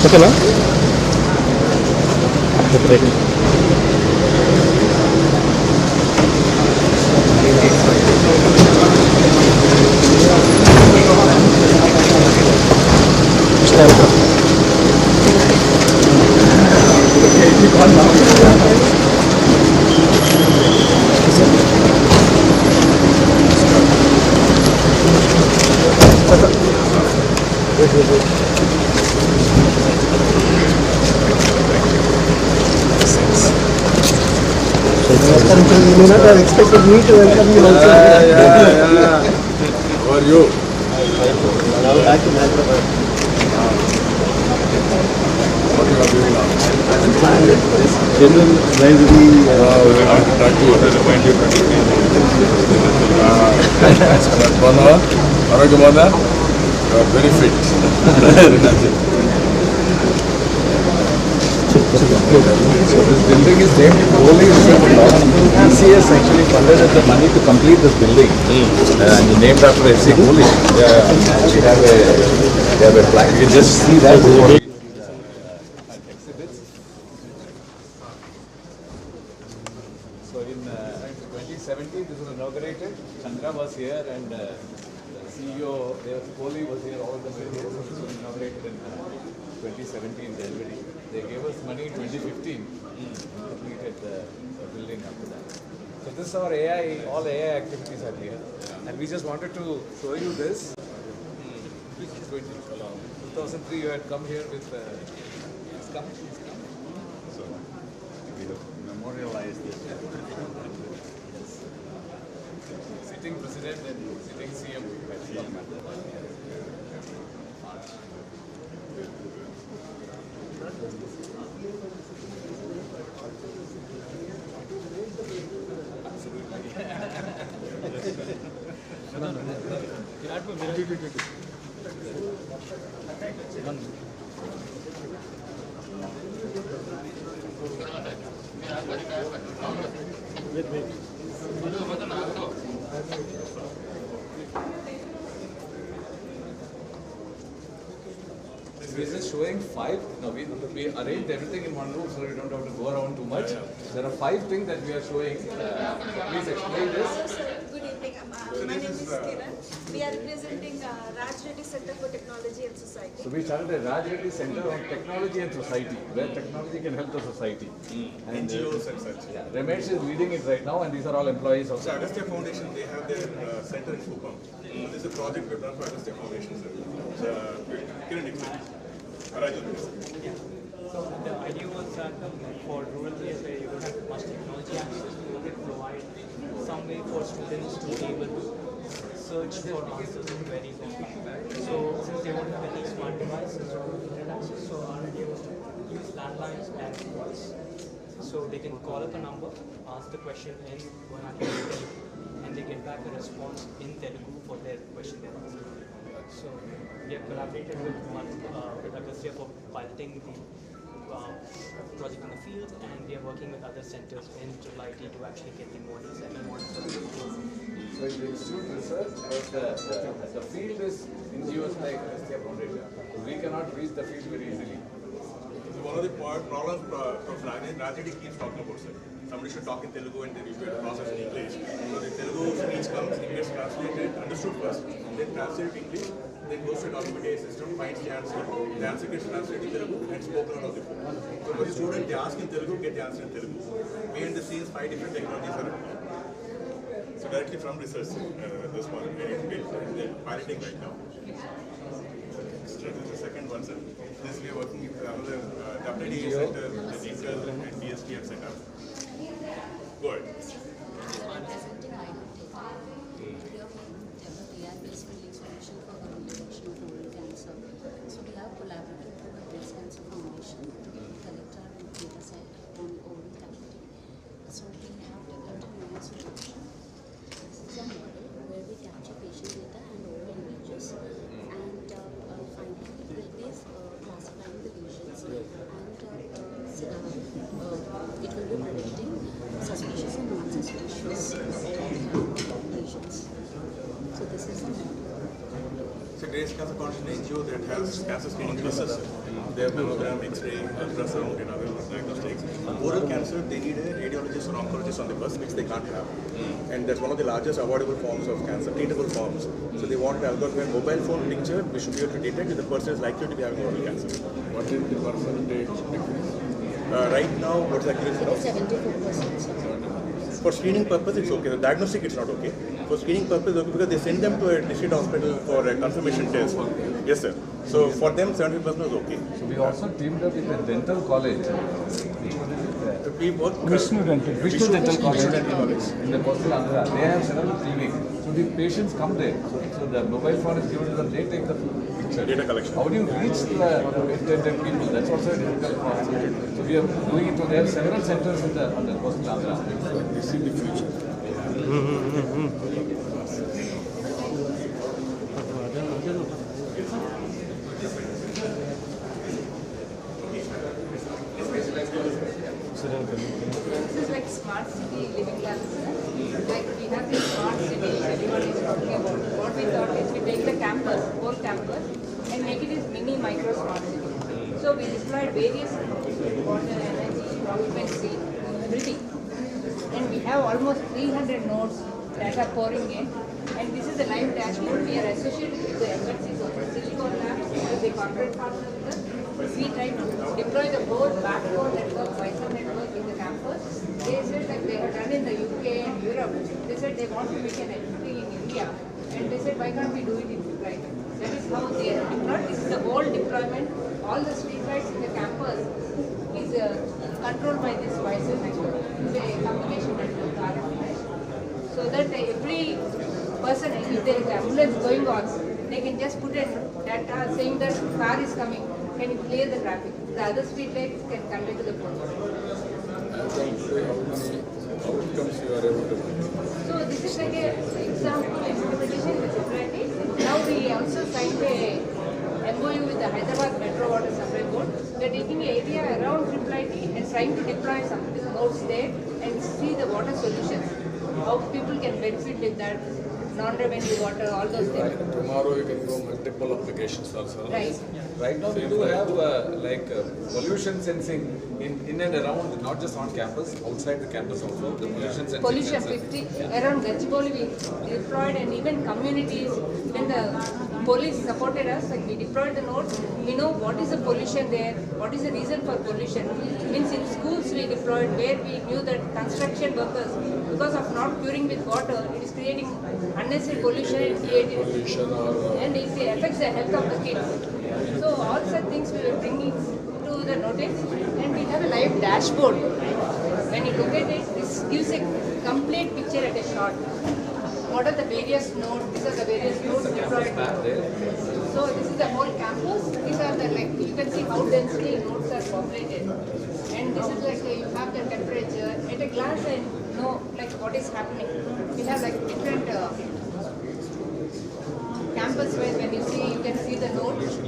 ఓకేనా? You may not have expected me to welcome you also. How are you? Now back in Hyderabad. What you are doing now? General advisory. We want to talk to you. Bana, Aragabana, you are very fit. So this building is named Jubilee. TCS actually funded us the money to complete this building, and named after FC Jubilee. Yeah, we have a plaque. You can just see that. Exhibits. So in 2017, this was inaugurated. Chandra was here, and the CEO, Kohli was here. All of them were here. This was inaugurated in 2017 January. They gave us money in 2015 and completed the building after that. So this is our AI, all AI activities are here. And we just wanted to show you this. 2003 you had come here with, it's come. So we have memorialized this. Sitting president and sitting CM. We're just showing five. No, we arranged everything in one room so you don't have to go around too much. There are 5 things that we are showing. Please explain this. Good evening. My name is Kiran. We are representing Raj Reddy Center for Technology and Society. So we started a Raj Reddy Center on Technology and Society, where technology can help the society. And NGOs and such. yeah, Ramesh is leading it right now, and these are all employees of So Agastya Foundation, they have their center in Kupam. So this is a project we've done for Agastya Foundation, sir. Kiran, explain. Raju, please. So the idea was that for rural areas where you don't have much technology access, we wanted to provide some way for students to be able to search for answers in queries online. So since they don't have any smart devices or internet access, so our idea was to use landlines and voice. So they can call up a number, ask the question in Telugu, and they get back a response in Telugu for their question they're asking. So we have collaborated with Agastya for piloting the project in the field, and we are working with other centers in Jubilee to actually get the models and the models. So in the institute research, the field is NGOs like Agastya Foundation. So we cannot reach the field very easily. So one of the problems Prof. Rajedi keeps talking about, sir. Somebody should talk in Telugu and then you get a process in English. So the Telugu speech comes, it gets translated, understood first, then translated English, then goes to a documentation system, finds the answer gets translated in Telugu and spoken out of the phone. So for the student, they ask in Telugu, get the answer in Telugu. Behind the scenes, 5 different technologies are involved. So directly from research, this one, they're piloting right now. This is the second one, sir. This we are working with another WDA center, the DISCAL and DST have set up. Go ahead. Representing IoT. We are developed AI-based building solution for early detection of oral cancer. So we have collaborated with the Breast Cancer Foundation to collect our data set on oral cavity. So we have developed a new solution. This is a model where we capture patient data and oral images, and finally it will be classifying the lesions, and it will be predicting suspicious and non-suspicious lesions. So this is the model. So Grace Cancer Foundation NGO that has cancer screening research. They have mammogram, X-ray, ultrasound, and other diagnostics. Oral cancer, they need a radiologist or oncologist on the bus, which they can't have. And that's one of the largest avoidable forms of cancer, treatable forms. So they want to have got a mobile phone picture, we should be able to detect if the person is likely to be having oral cancer. What is the percentage difference? Right now, what's the accuracy of? 74%. For screening purpose, it's okay. The diagnostic, it's not okay. For screening purpose, okay, because they send them to a district hospital for a confirmation test. Yes, sir. So for them, 70% is okay. So we also teamed up with a dental college. We work. Vishnu Dental College in the coastal Andhra. They have set up a clinic. So the patients come there. So the mobile phone is given to them. They take the picture. Data collection. How do you reach the intended people? That's also a difficult process. So we are doing it. So they have several centers in the coastal Andhra. This is the future. This is like smart city living classes. Like we have this smart city everybody is talking about. What we thought is we take the campus, whole campus, and make it as mini micro smart city. So we deployed various water, energy, occupancy, building. And we have almost 300 nodes that are pouring in. And this is the live dashboard. We are associated with the MNCs of Silicon Labs, because they corporate partner with us. We try to deploy the whole backbone network, Wi-Fi network in the campus. They said that they have done in the UK and Europe. They said they want to make an entity in India. And they said, why can't we do it in Brighton? That is how they have deployed. This is the whole deployment. All the streetlights in the campus is controlled by this Wi-Fi network. It's a communication network, RF. So that every person, if there is ambulance going on, they can just put in data saying that car is coming. Can you clear the traffic? The other street lights can convey to the police. And then say how many outcomes you are able to make. So this is like an example implementation with Jubilee. Now we also signed a MOU with the Hyderabad Metro Water Supply Board. We are taking an area around Jubilee and trying to deploy some nodes there and see the water solutions. How people can benefit with that, non-revenue water, all those things. Right. Tomorrow you can go multiple applications also. Right. Right now we do have pollution sensing in and around, not just on campus, outside the campus also. The pollution sensing. Pollution sensor. 50 around Gachibowli we deployed, and even communities, when the police supported us, like we deployed the nodes, we know what is the pollution there, what is the reason for pollution. Means in schools we deployed where we knew that construction workers, because of not curing with water, it is creating unnecessary pollution and creating Pollution or and it affects the health of the kids. So all such things we were bringing to the notice, and we have a live dashboard. When you look at it, this gives a complete picture at a shot. What are the various nodes? These are the various nodes deployed. So this is the whole campus. These are the, like, you can see how densely nodes are populated. And this is like you have the temperature at a glance and know like what is happening. We have like different campus where when you see, you can see the nodes.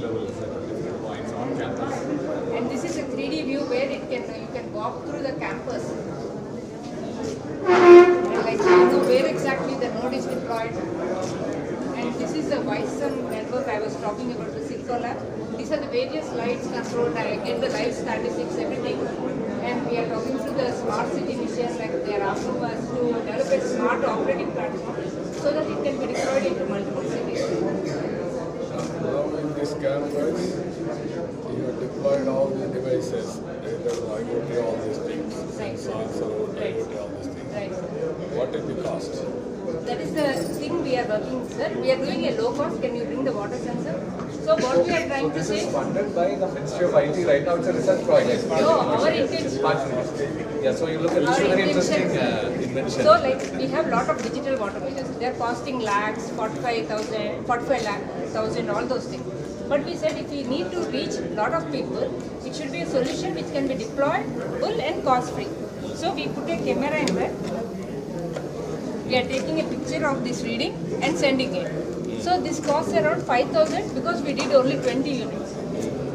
And this is a 3D view where it can you can walk through the campus. And like you know where exactly the node is deployed. And this is the Wi-Fi network I was talking about, the Cisco lab. These are the various lights controlled. I get the live statistics, everything. And we are talking to the smart city mission, like they are asking us to develop a smart operating platform so that it can be deployed into multiple cities. now in this campus you have deployed all the devices, either IoT, all these things, sensors, IoT, all these things. Right. What is the cost? That is the thing we are working, sir. We are doing a low cost. Can you bring the water sensor? So what we are trying to This say. is funded by the Ministry of IT right now. It's a research project. No, our intention. Smart cities. Yeah, so you look at this is a very interesting invention. So like we have lot of digital water meters. They are costing lakhs, 45,000, all those things. But we said if we need to reach lot of people, it should be a solution which can be deployable and cost free. So we put a camera in there. We are taking a picture of this reading and sending it. So this costs around 5,000 because we did only 20 units.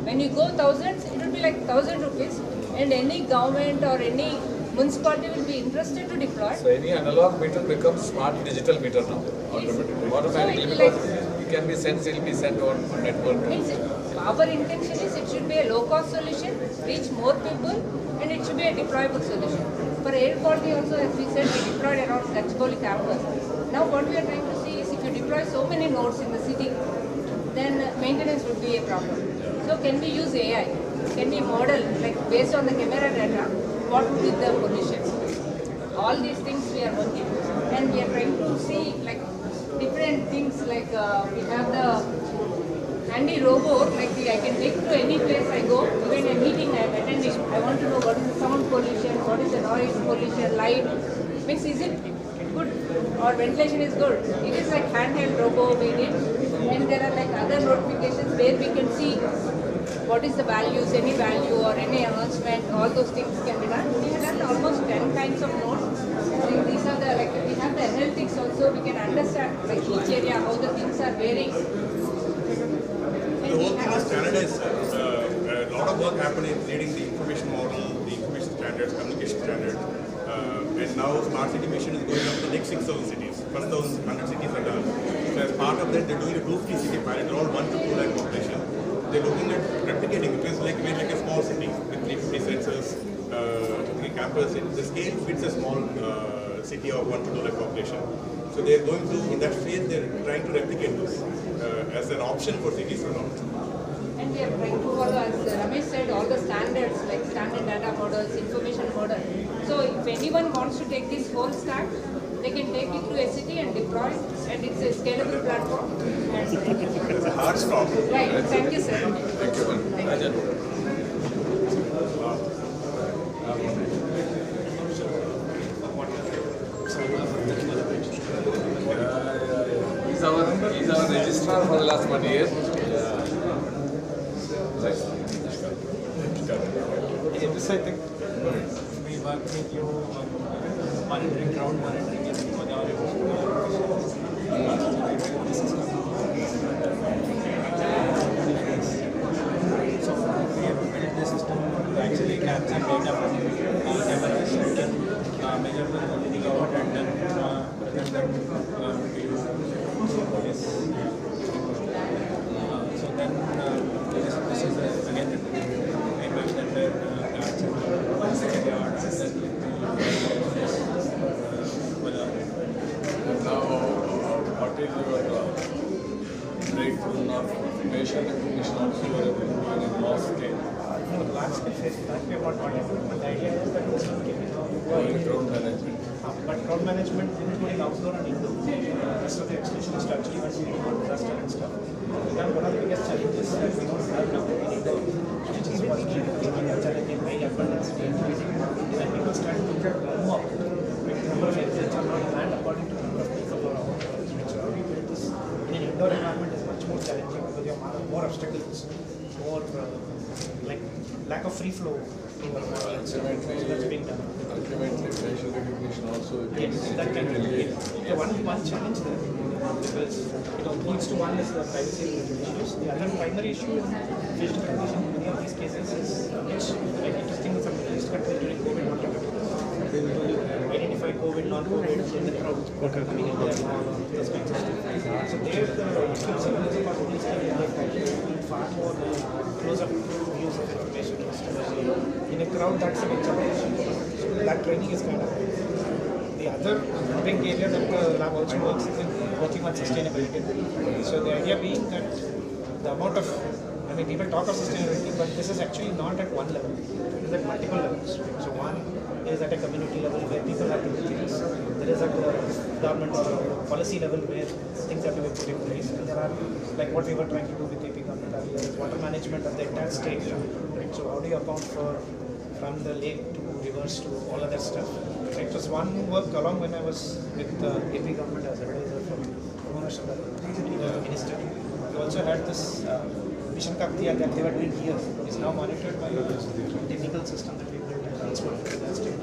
When you go thousands, it will be like 1,000 rupees, and any government or any municipality will be interested to deploy. So any analog meter becomes smart digital meter now, automatically. So it will Because it can be sent, it will be sent on network. It's our intention is it should be a low-cost solution, reach more people, and it should be a deployable solution. For air quality also, as we said, we deployed around Jubilee campus. Now what we are trying to see is if you deploy so many nodes in the city, then maintenance would be a problem. So can we use AI? Can we model, like based on the camera data, what would be the pollution? All these things we are working, and we are trying to see like different things, like we have the handy robot, like I can take to any place I go, even a meeting I am attending, I want to know what is the sound pollution, what is the noise pollution, light, means is it good or ventilation is good. It is like handheld robot we did, and there are like other notifications where we can see what is the values, any value or any announcement, all those things can be done. We have done almost 10 kinds of nodes. And these are the, like we have the analytics also, we can understand like each area, how the things are varying. The whole thing is standardized. A lot of work happened in creating the information model, the information standards, communication standards. And now Smart City mission is going up to the next 6,000 cities. First 1,100 cities are done. So as part of that, they're doing a 250 city pilot, around 1 to 2 lakh population. They're looking at replicating, because like we're like a small city with 350 sensors, the campus. The scale fits a small city of 1 to 2 lakh population. So they're going to, in that phase, they're trying to replicate this as an option for cities or not. And we are trying to follow, as Ramesh said, all the standards, like standard data models, information model. So if anyone wants to take this whole stack, they can take it to a city and deploy it, and it's a scalable platform. And It's a hard stop. right, thank you, sir. Thank you. Rajan. He's our registrar for the last 1 year. Yes, I think we work with you on monitoring, crowd monitoring, and majority of so we have built the system to actually capture data from cameras. We can measure the quality of it and then present them to you. Yes. So then this is again the payment that we're Now, what is your breakthrough of information recognition also you are able to do in a small scale? large scale phase that we have not got into, but the idea is that it's not giving Crowd management. but crowd management including outdoor and indoor. Rest of the extension is to actually on disaster and stuff. Then one of the biggest challenges that we don't have now in indoor, which is what we are challenging high abundance when people start to warm up, the number of exits are not planned according to the number of people or so how we build this in an indoor environment is much more challenging because you have more obstacles, more like lack of free flow to our audience. So that's being done. Ultimately, facial recognition also Yes, that can be. So one challenge there, because it leads to one is the privacy related issues. The other primary issue in facial recognition in many of these cases is which like interesting some Middle East countries during COVID not to identify COVID, non-COVID in the crowd coming in there and all those kinds of stuff. So there the accuracy of the possibilities can be far more close-up views of information. In a crowd that's a big challenge. That training is kind of the other big area that the lab also works is in working on sustainability. So the idea being that the amount of, I mean, people talk of sustainability, but this is actually not at one level. It is at multiple levels. So one is at a community level where people have to do things. There is at the government policy level where things have to be put in place. And there are, like what we were trying to do with AP government earlier, is water management of the entire state. Right? So how do you account for from the lake to rivers to all other stuff? Right? It was one work along when I was with the AP government as advisor from the minister. We also had this Mission Kaktiya that they were doing here is now monitored by the technical system that we built and transferred to the state.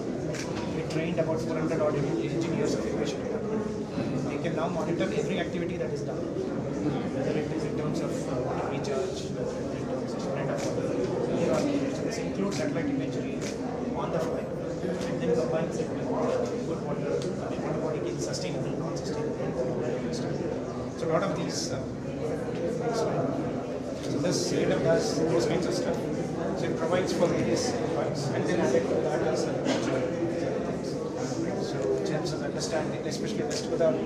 We trained about 400 odd engineers of information department. They can now monitor every activity that is done, whether it is in terms of water recharge, in terms of sprint of water. This includes satellite imagery on the fly, and then combines it with good water, water body being sustainable, non-sustainable, so a lot of these. So this AWS does those kinds of stuff. So it provides for various files, and then added to that is so it helps us understand, especially West Godavari,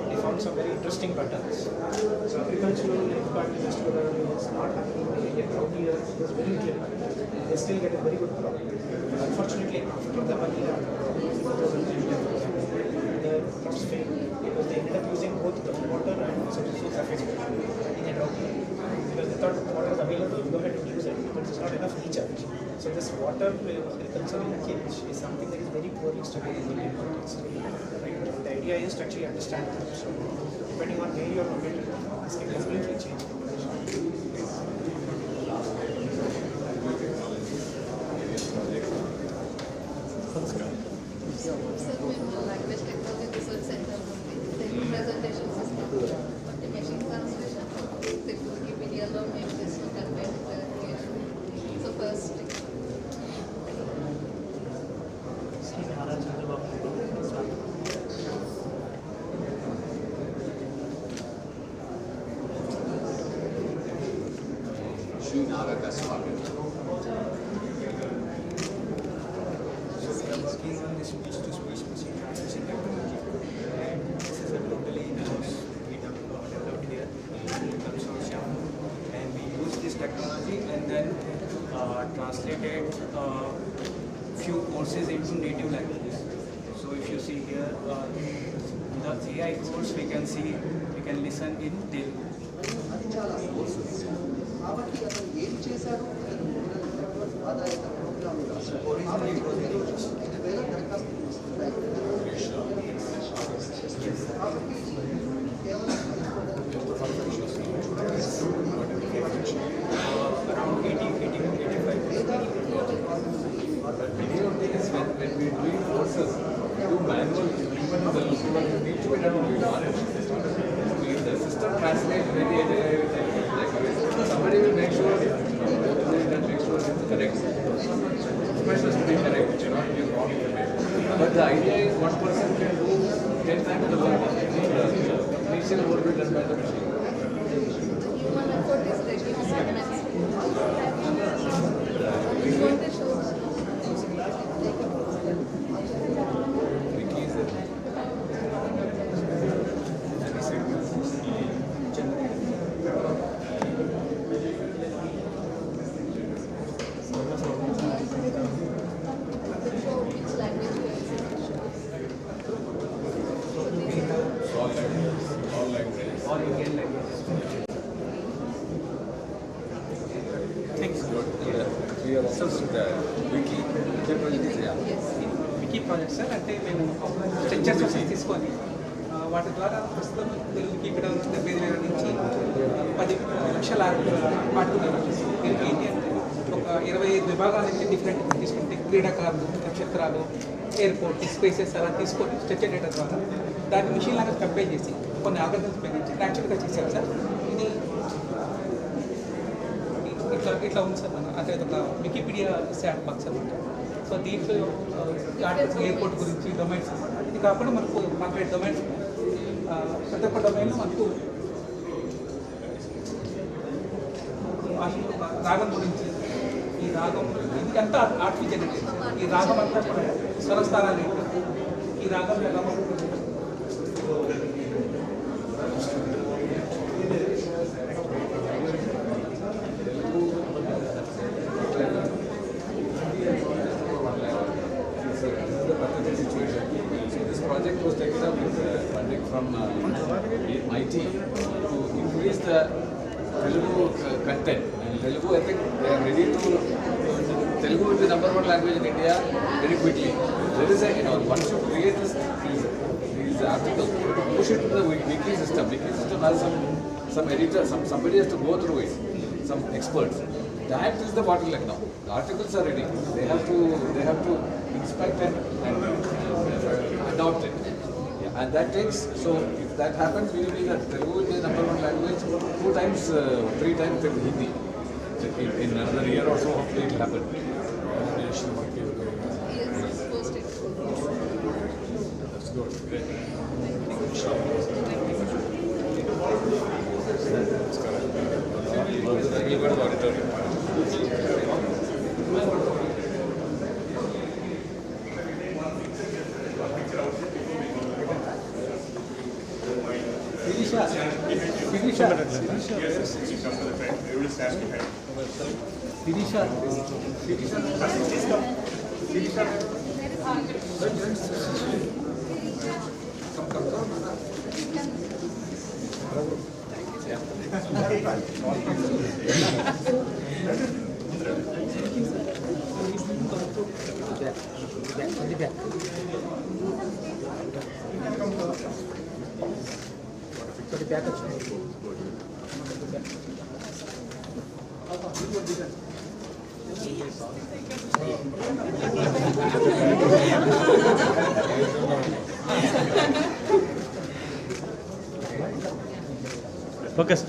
they found some very interesting patterns. So agricultural impact in West Godavari is not happening in the area around here. It was very clear. They still get a very good crop. But unfortunately, after the money the crops failed because they ended up using both the water and some surface water in a drought year. Because they thought the water is available, go ahead and use it, but there's not enough recharge. So this water agriculture linkage is something that is very poorly studied in Indian context. Right? The idea is to actually understand them. So depending on where you are located, this can completely change the population. Language Technology Research Center Telugu presentation system, machine translation, Telugu Wikipedia lo మేము చేసిన content creation. So first Working on this speech-to-speech machine translation technology, and this is a totally in-house we developed here in consortium, and we use this technology and then translated few courses into native languages. So if you see here, the AI course we can see, we can listen in Telugu. Originally it was in English. Around 80-85. But many of these, when we do courses, we do manual implement the look, but you need to be done with knowledge. The system translates very somebody will make sure it's correct. Information should be correct, it should not be wrong information. But the idea is one person can do 10 times the work. Initial work will be done by the machine. human effort is reduced immensely. We want to show which language we are using. All languages. Or Indian languages. Thanks. We are also wiki. Wiki project sir, అంటే మేము structures తీసుకొని వాటి ద్వారా ప్రస్తుతం తెలుగుకి ఇక్కడ 75,000 నుంచి 10 లక్షల పాటున్నారు. దీనికి ఏంటి అంటే ఒక 25 విభాగాల నుంచి డిఫరెంట్ తీసుకుంటే క్రీడాకారులు, నక్షత్రాలు, ఎయిర్పోర్ట్, స్పేసెస్ అలా తీసుకొని స్ట్రక్చర్ డేటా ద్వారా దాన్ని మిషన్ లాగా కంపేర్ చేసి కొన్ని ఆల్గరిథమ్స్ ఉపయోగించి న్యాచురల్గా చేశారు సార్. ఇది ఇట్లా ఉంది సార్. మన అంటే ఒక వికీపీడియా శాట్ బాక్స్ అనమాట. సో దీంట్లో ఎయిర్పోర్ట్ గురించి డొమైన్స్, ఇది కాకుండా మనకు 48 డొమైన్స్, ప్రతి ఒక్క డొమైన్లో మనకు రాగం గురించి, ఈ రాగం ఇది అంతా ఆర్టిఫిషియల్ జనరేషన్. ఈ రాగం అంతా కూడా స్వరస్థానాలు ఏంటి, ఈ రాగం ఎలా ఉంటుంది, Project was taken up with funding from IT to increase the Telugu content. And Telugu, I think they are ready to. Telugu will be the number one language in India very quickly. There is a, once you create these articles, push it to the wiki system. Wiki system has some editor, somebody has to go through it, some experts. That is the bottleneck now. The articles are ready. They have to inspect and adopt it. Yeah, and that takes, so if that happens, we will be that Telugu will be the number one language 2 times, 3 times in Hindi. In another year or so, hopefully it will happen. Yes, post it. That's good. Great. Thank you. Focus.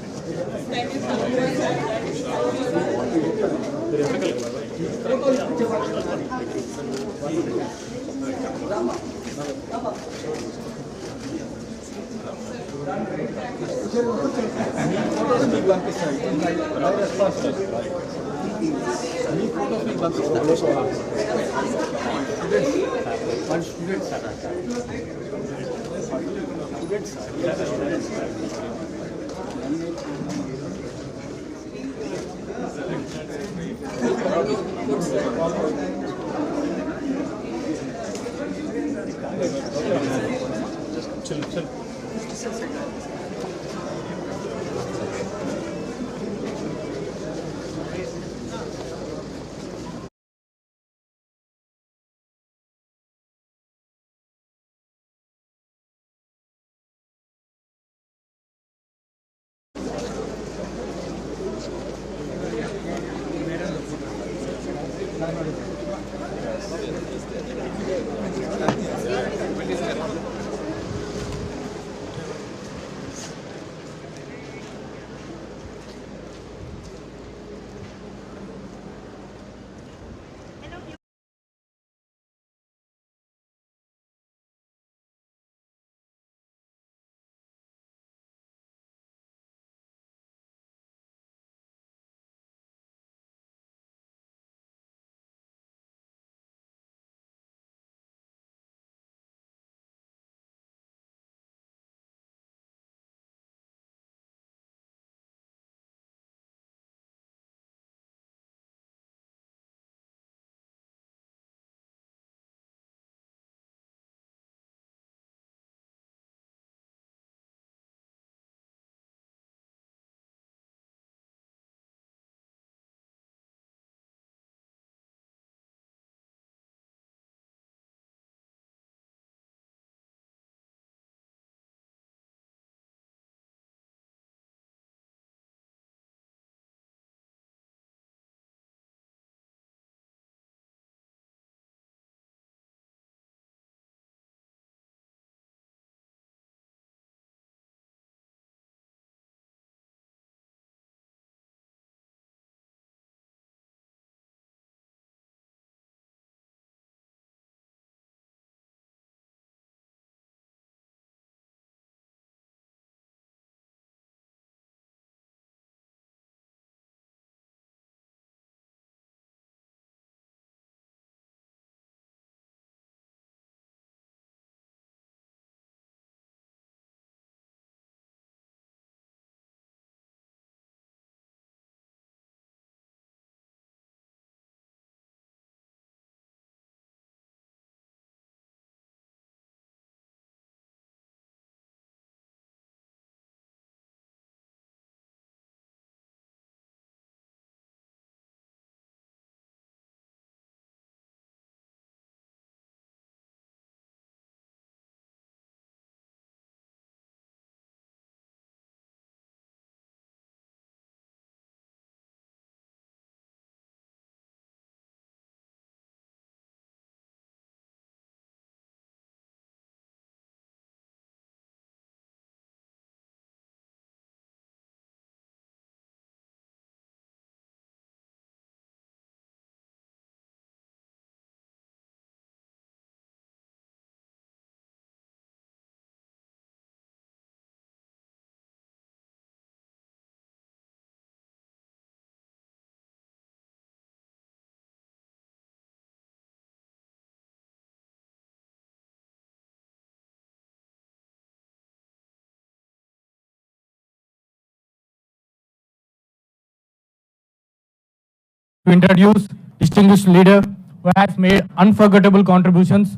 to introduce distinguished leader who has made unforgettable contributions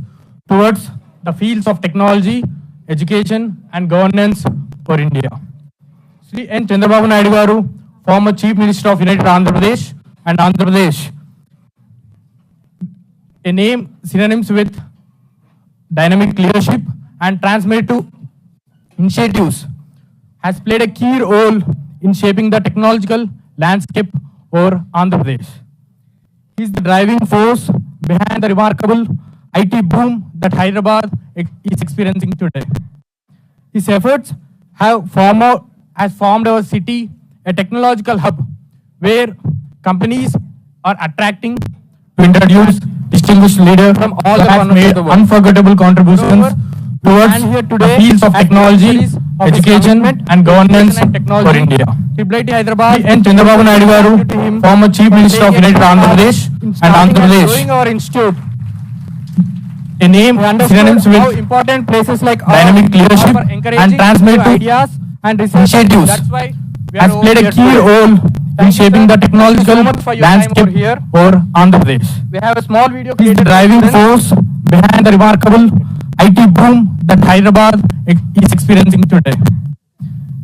towards the fields of technology, education and governance for India. Sri N. Chandrababu Naidu Garu, former Chief Minister of United Andhra Pradesh and Andhra Pradesh, a name synonymous with dynamic leadership and transformative initiatives, has played a key role in shaping the technological landscape over Andhra Pradesh. He is the driving force behind the remarkable IT boom that Hyderabad is experiencing today. His efforts have formed our city a technological hub where companies are attracting to introduce distinguished leaders from all the corners of the world. Unforgettable contributions towards the fields of technology, education and governance for India. Hyderabad N. Chandrababu Naidu Garu, former Chief Minister of United Andhra Pradesh and Andhra Pradesh, our institute, a name synonymous with important places like dynamic leadership and transformative ideas and initiatives, has played a key role in shaping the technological landscape over Andhra Pradesh. We have a small video. He is the driving force behind the remarkable IT boom that Hyderabad is experiencing today.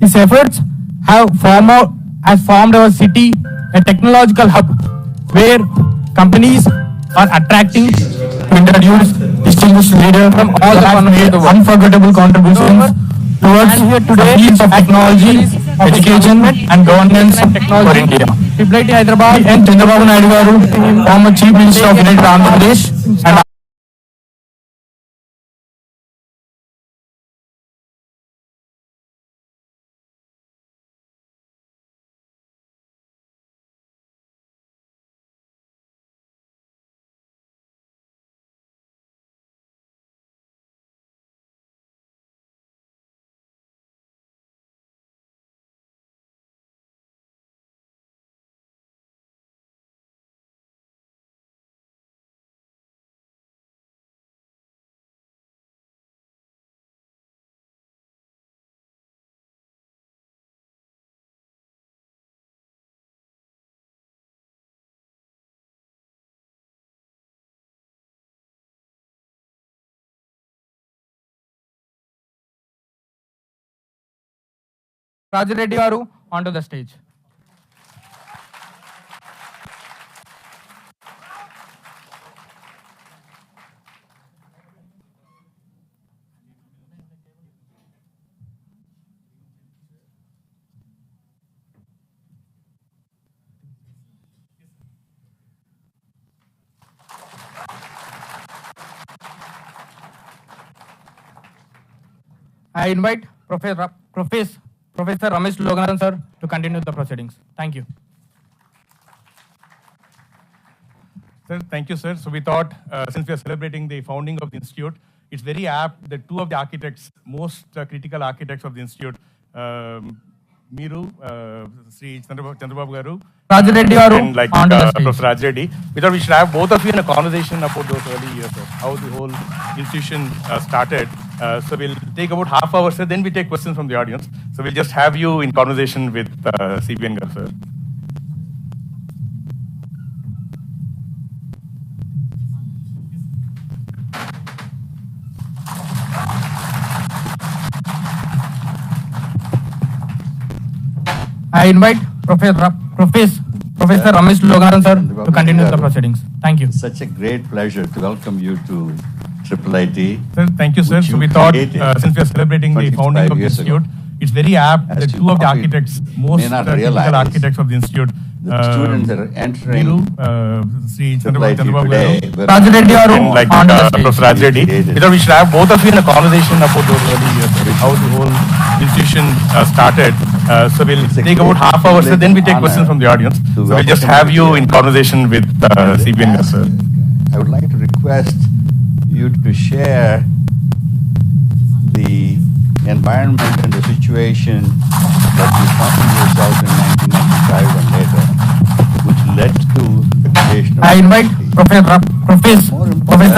His efforts have formed our city a technological hub where companies are attracting to introduce distinguished leaders from all the corners of the world. Unforgettable contributions towards the fields of technology, education and governance for India. Hyderabad N. Chandrababu Naidu Garu, former Chief Minister of United Andhra Pradesh and Raju Reddy Garu onto the stage. I invite Professor Ramesh Loganathan sir to continue the proceedings. Thank you. Sir, thank you, sir. So we thought, since we are celebrating the founding of the institute, it's very apt that two of the architects, most critical architects of the institute, Miru, Sri Chandrababu Garu, Raju Reddy Garu and like onto the stage. Professor Raj Reddy. We thought we should have both of you in a conversation about those early years, sir, how the whole institution started. So we'll take about half hour, sir, then we take questions from the audience. So we'll just have you in conversation with CBN Garu, sir. I invite Professor Ramesh Loganathan sir to continue the proceedings. Thank you. Such a great pleasure to welcome you to IT. Sir, thank you, sir. So we thought, since we are celebrating the founding of the institute, it's very apt that two of the architects, most critical architects of the institute, the students that are entering Sri Chandrababu today, Garu, Raju Reddy Garu and like onto the stage. Professor Raj Reddy. We thought we should have both of you in a conversation about those early years, sir, how the whole institution started. So we'll take about half hour, sir, then we take questions from the audience. So we'll just have you in conversation with CBN Garu, sir. I would like to request you to share the environment and the situation that you found yourself in 1995 and later, which led to the creation of I invite Professor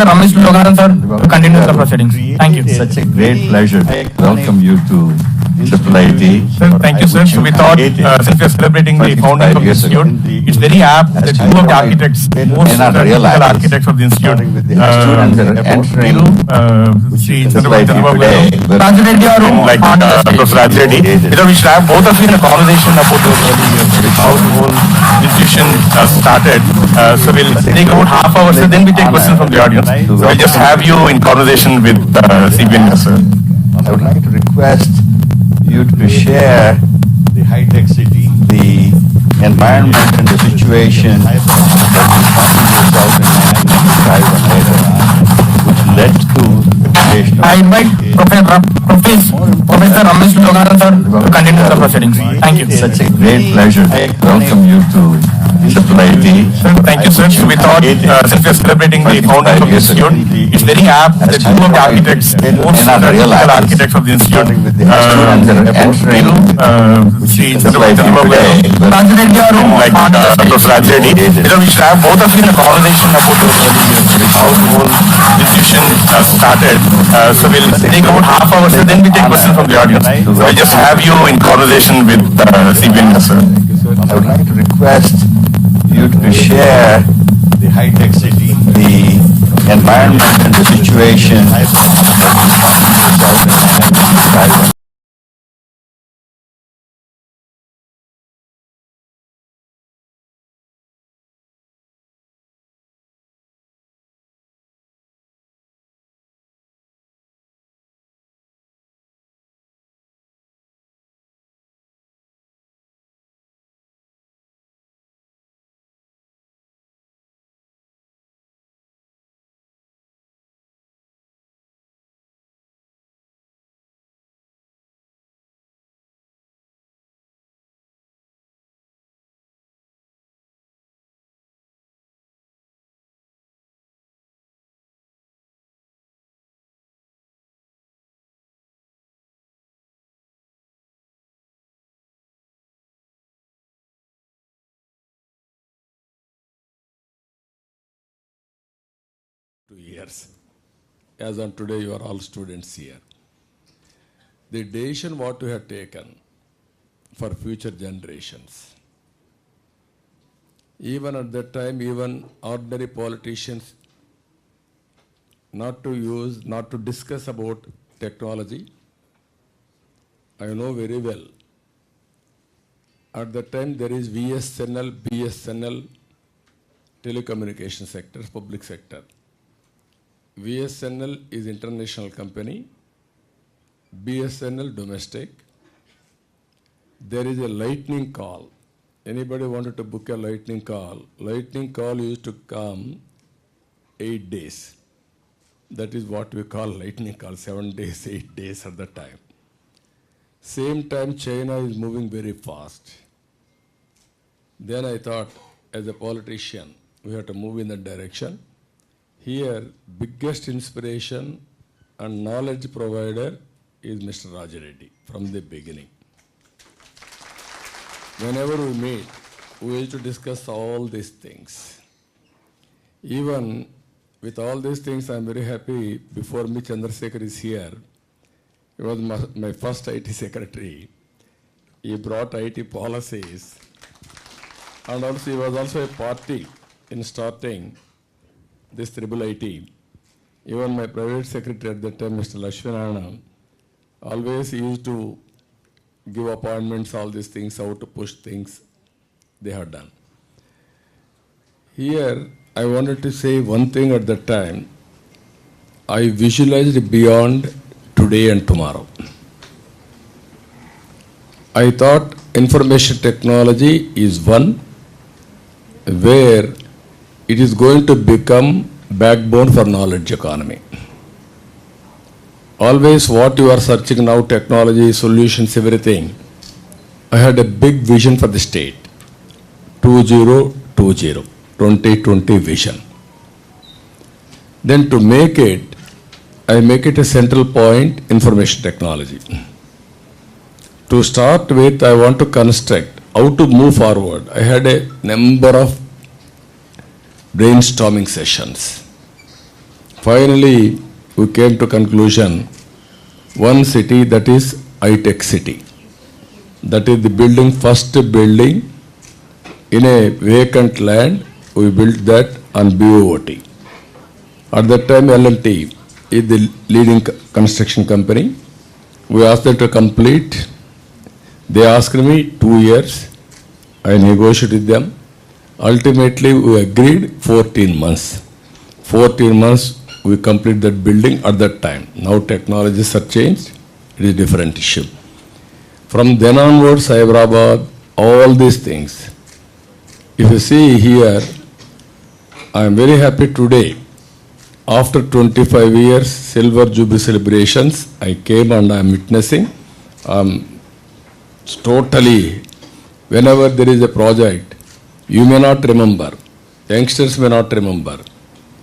Ramesh Loganathan sir to continue the proceedings. Thank you. Such a great pleasure to welcome you to Society. Thank you, sir. So we thought, since we are celebrating the founding of the institute, it's very apt that two of the architects, most technical architects of the institute, Students are entering, Sri just Chandrababu like Chandrababu today, garu, Rajareddy garu, like Dr. Rajareddy, we should have both of you in a conversation about those early years, how the whole institution started. So we'll take about half hour, so then we take questions from the audience. So we'll just have you in conversation with CBN, sir. I would like to request you to share the high-tech city, the environment and the situation that you found yourself in 1995 and later, which led to the creation of... I invite Professor Ramesh Logaran, sir, to continue the proceedings. Thank you. Such a great pleasure to welcome you to Society. Thank you, sir. So we thought, since we are celebrating the founding of the institute, it's very apt that two of the architects, most technical architects of the institute, Students are entering, Sri Chandrababu Chandrababu garu, Rajareddy garu, like Dr. Rajareddy, we should have both of you in a conversation about those early years, how the whole institution started. So we'll take about half hour, so then we take questions from the audience. So we'll just have you in conversation with CBN, sir. I would like to request you to share the high-tech city, the environment and the situation that you found yourself in 1995. Years. As on today, you are all students here. The decision what we have taken for future generations. Even at that time, even ordinary politicians not to discuss about technology. I know very well. At that time, there is VSNL, BSNL, telecommunication sector, public sector. VSNL is international company, BSNL domestic. There is a lightning call. Anybody wanted to book a lightning call? Lightning call used to come 8 days. That is what we call lightning call, 7 days, 8 days at the time. Same time China is moving very fast. Then I thought, as a politician, we have to move in that direction. Here, biggest inspiration and knowledge provider is Mr. Rajareddy from the beginning. Whenever we meet, we used to discuss all these things. Even with all these things, I'm very happy. Before me, Chandrasekhar is here. He was my first IT secretary. He brought IT policies. And also, he was also a party in starting this triple IT. Even my private secretary at that time, Mr. Lashminarayana, always used to give appointments, all these things, how to push things they have done. Here, I wanted to say one thing at that time. I visualized beyond today and tomorrow. I thought information technology is one where it is going to become backbone for knowledge economy. Always what you are searching now, technology, solutions, everything. I had a big vision for the state. 2020 vision. Then to make it, I make it a central point, information technology. To start with, I want to construct how to move forward. I had a number of brainstorming sessions. Finally, we came to conclusion, one city, that is high-tech city. That is the building, first building in a vacant land. We built that on BOT. At that time, L&T is the leading construction company. We asked them to complete. They asked me 2 years. I negotiated with them. Ultimately, we agreed 14 months. 14 months, we complete that building at that time. Now technologies have changed. It is a different issue. From then onwards, Hyderabad, all these things. If you see here, I am very happy today. After 25 years, Silver Jubilee celebrations, I came and I am witnessing. Totally, whenever there is a project, you may not remember, youngsters may not remember.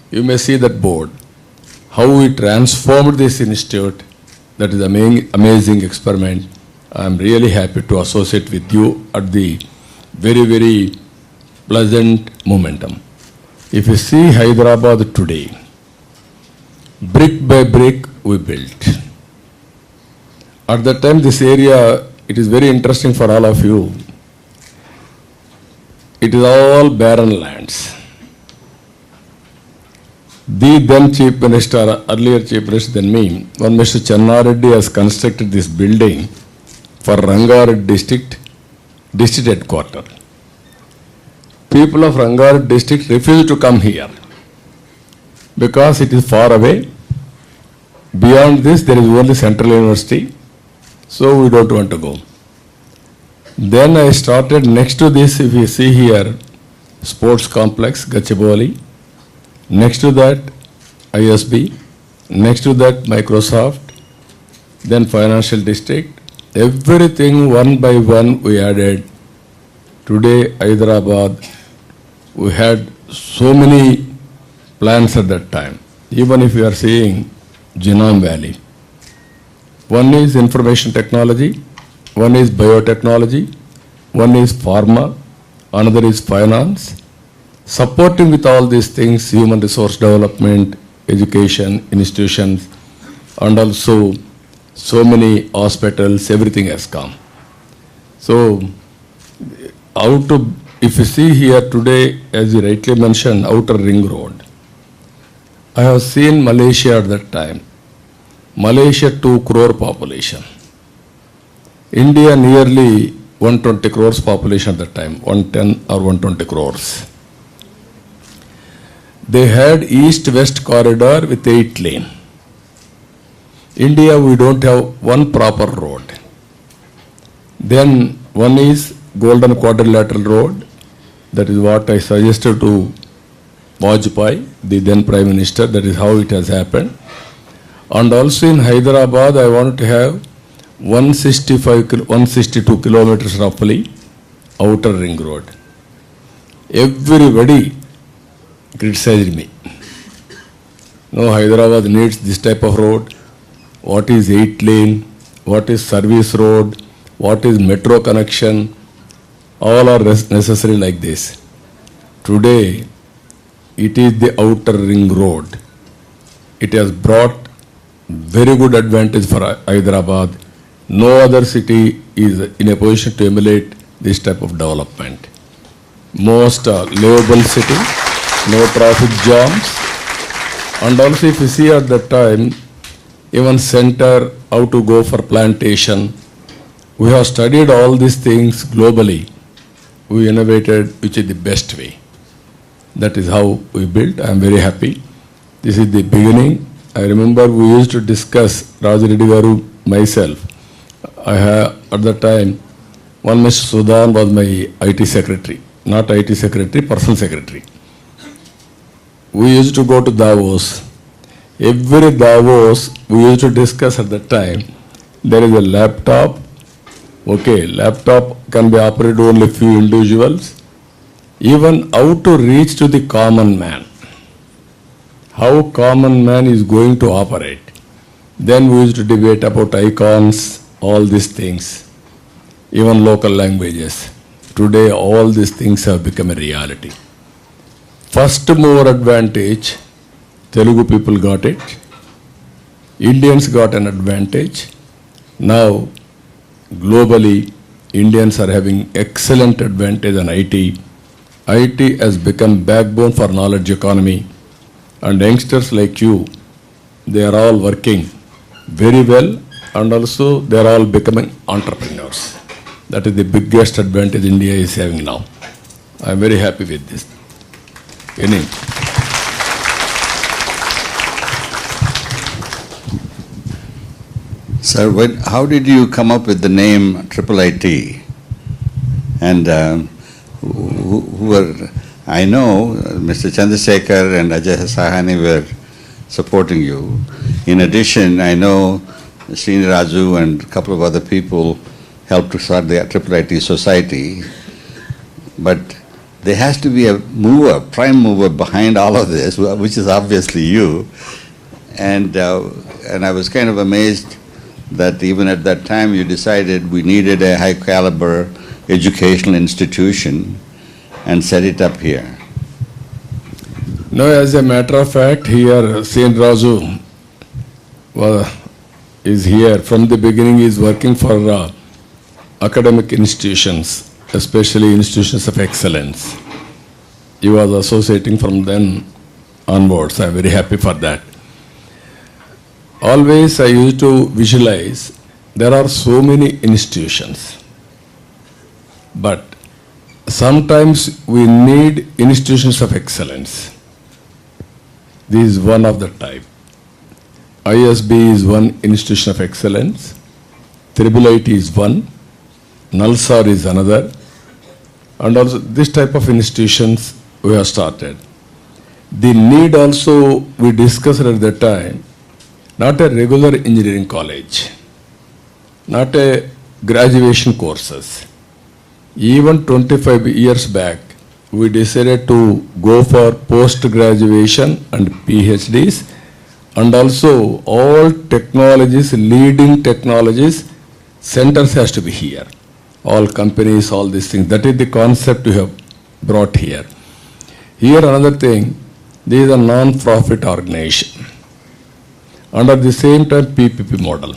You may see that board, how we transformed this institute. That is an amazing experiment. I am really happy to associate with you at the very, very pleasant momentum. If you see Hyderabad today, brick by brick we built. At that time, this area, it is very interesting for all of you. It is all barren lands. The then Chief Minister, earlier Chief Minister than me, one Mr. Channareddy has constructed this building for Rangareddy district headquarters. People of Rangareddy district refuse to come here because it is far away. Beyond this, there is only Central University, so we don't want to go. Then I started next to this, if you see here, sports complex, Gachibowli. Next to that, ISB. Next to that, Microsoft. Then financial district. Everything one by one we added. Today, Hyderabad, we had so many plans at that time. Even if you are seeing Genome Valley. One is information technology, one is biotechnology, one is pharma, another is finance. Supporting with all these things, human resource development, education, institutions, and also so many hospitals, everything has come. So, if you see here today, as you rightly mentioned, outer ring road. I have seen Malaysia at that time. Malaysia 2 crore population. India nearly 120 crores population at that time, 110 or 120 crores. They had east-west corridor with 8 lane. India, we don't have one proper road. Then one is Golden Quadrilateral Road. That is what I suggested to Vajpayee, the then Prime Minister. That is how it has happened. And also in Hyderabad, I wanted to have 162 kilometers roughly outer ring road. Everybody criticized me. No, Hyderabad needs this type of road. What is 8 lane? What is service road? What is metro connection? All are necessary like this. Today, it is the outer ring road. It has brought very good advantage for Hyderabad. No other city is in a position to emulate this type of development. Most livable city, no traffic jams. And also if you see at that time, even center, how to go for plantation. We have studied all these things globally. We innovated which is the best way. That is how we built. I am very happy. This is the beginning. I remember we used to discuss, Rajareddy Garu, myself. I have, at that time, one Mr. Sudan was my IT secretary. Not IT secretary, personal secretary. We used to go to Davos. Every Davos, we used to discuss at that time, there is a laptop. Okay, laptop can be operated only few individuals. Even how to reach to the common man. How common man is going to operate. Then we used to debate about icons, all these things, even local languages. Today, all these things have become a reality. First mover advantage, Telugu people got it. Indians got an advantage. Now, globally, Indians are having excellent advantage on IT. IT has become backbone for knowledge economy, and youngsters like you, they are all working very well, and also they are all becoming entrepreneurs. That is the biggest advantage India is having now. I am very happy with this. Any? Sir, how did you come up with the name Triple IT? And who were, I know Mr. Chandrasekhar and Ajay Sahani were supporting you. In addition, I know Srini Raju and a couple of other people helped to start the Triple IT Society. But there has to be a mover, prime mover behind all of this, which is obviously you. And I was kind of amazed that even at that time you decided we needed a high caliber educational institution and set it up here. No, as a matter of fact, here Srini Raju is here. From the beginning, he is working for academic institutions, especially institutions of excellence. He was associating from then onwards. I am very happy for that. Always I used to visualize there are so many institutions, but sometimes we need institutions of excellence. This is one of the type. ISB is one institution of excellence, Triple IT is one, Nalsar is another, and also this type of institutions we have started. The need also we discussed at that time, not a regular engineering college, not a graduation courses. Even 25 years back, we decided to go for post-graduation and PhDs, and also all technologies, leading technologies, centers has to be here. All companies, all these things. That is the concept we have brought here. Here another thing, this is a non-profit organization. Under the same time PPP model,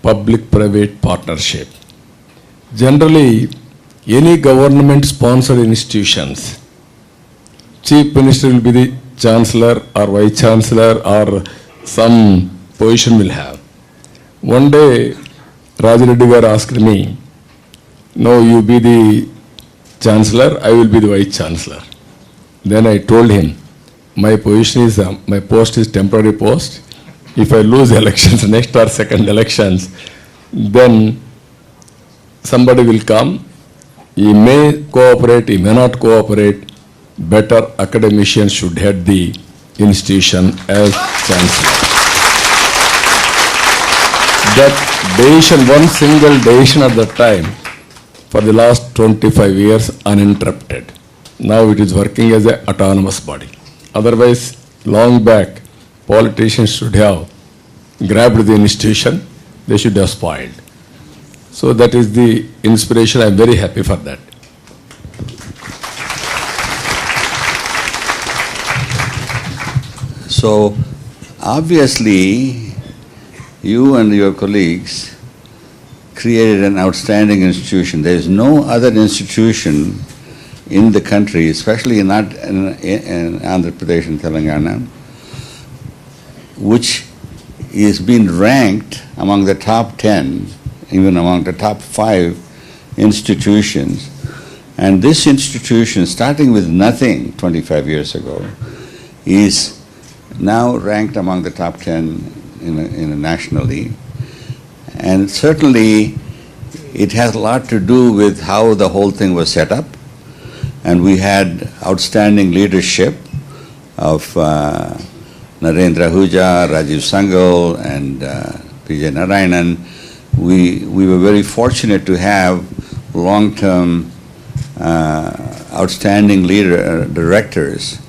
public-private partnership. Generally, any government-sponsored institutions, Chief Minister will be the Chancellor or Vice Chancellor or some position will have. One day, Rajareddy Garu asked me, no, you be the Chancellor, I will be the Vice Chancellor. Then I told him, my position is, my post is temporary post. If I lose elections, next or second elections, then somebody will come. He may cooperate, he may not cooperate. Better academicians should head the institution as Chancellor. That decision, one single decision at that time, for the last 25 years, uninterrupted. Now it is working as an autonomous body. Otherwise, long back, politicians should have grabbed the institution, they should have spoiled. So that is the inspiration. I am very happy for that. So obviously, you and your colleagues created an outstanding institution. There is no other institution in the country, especially in Andhra Pradesh and Telangana, which is being ranked among the top 10, even among the top 5 institutions. And this institution, starting with nothing 25 years ago, is now ranked among the top 10 nationally. And certainly it has a lot to do with how the whole thing was set up. And we had outstanding leadership of Narendra Ahuja, Rajiv Sangal, and P.J. Narayanan. We were very fortunate to have long-term outstanding directors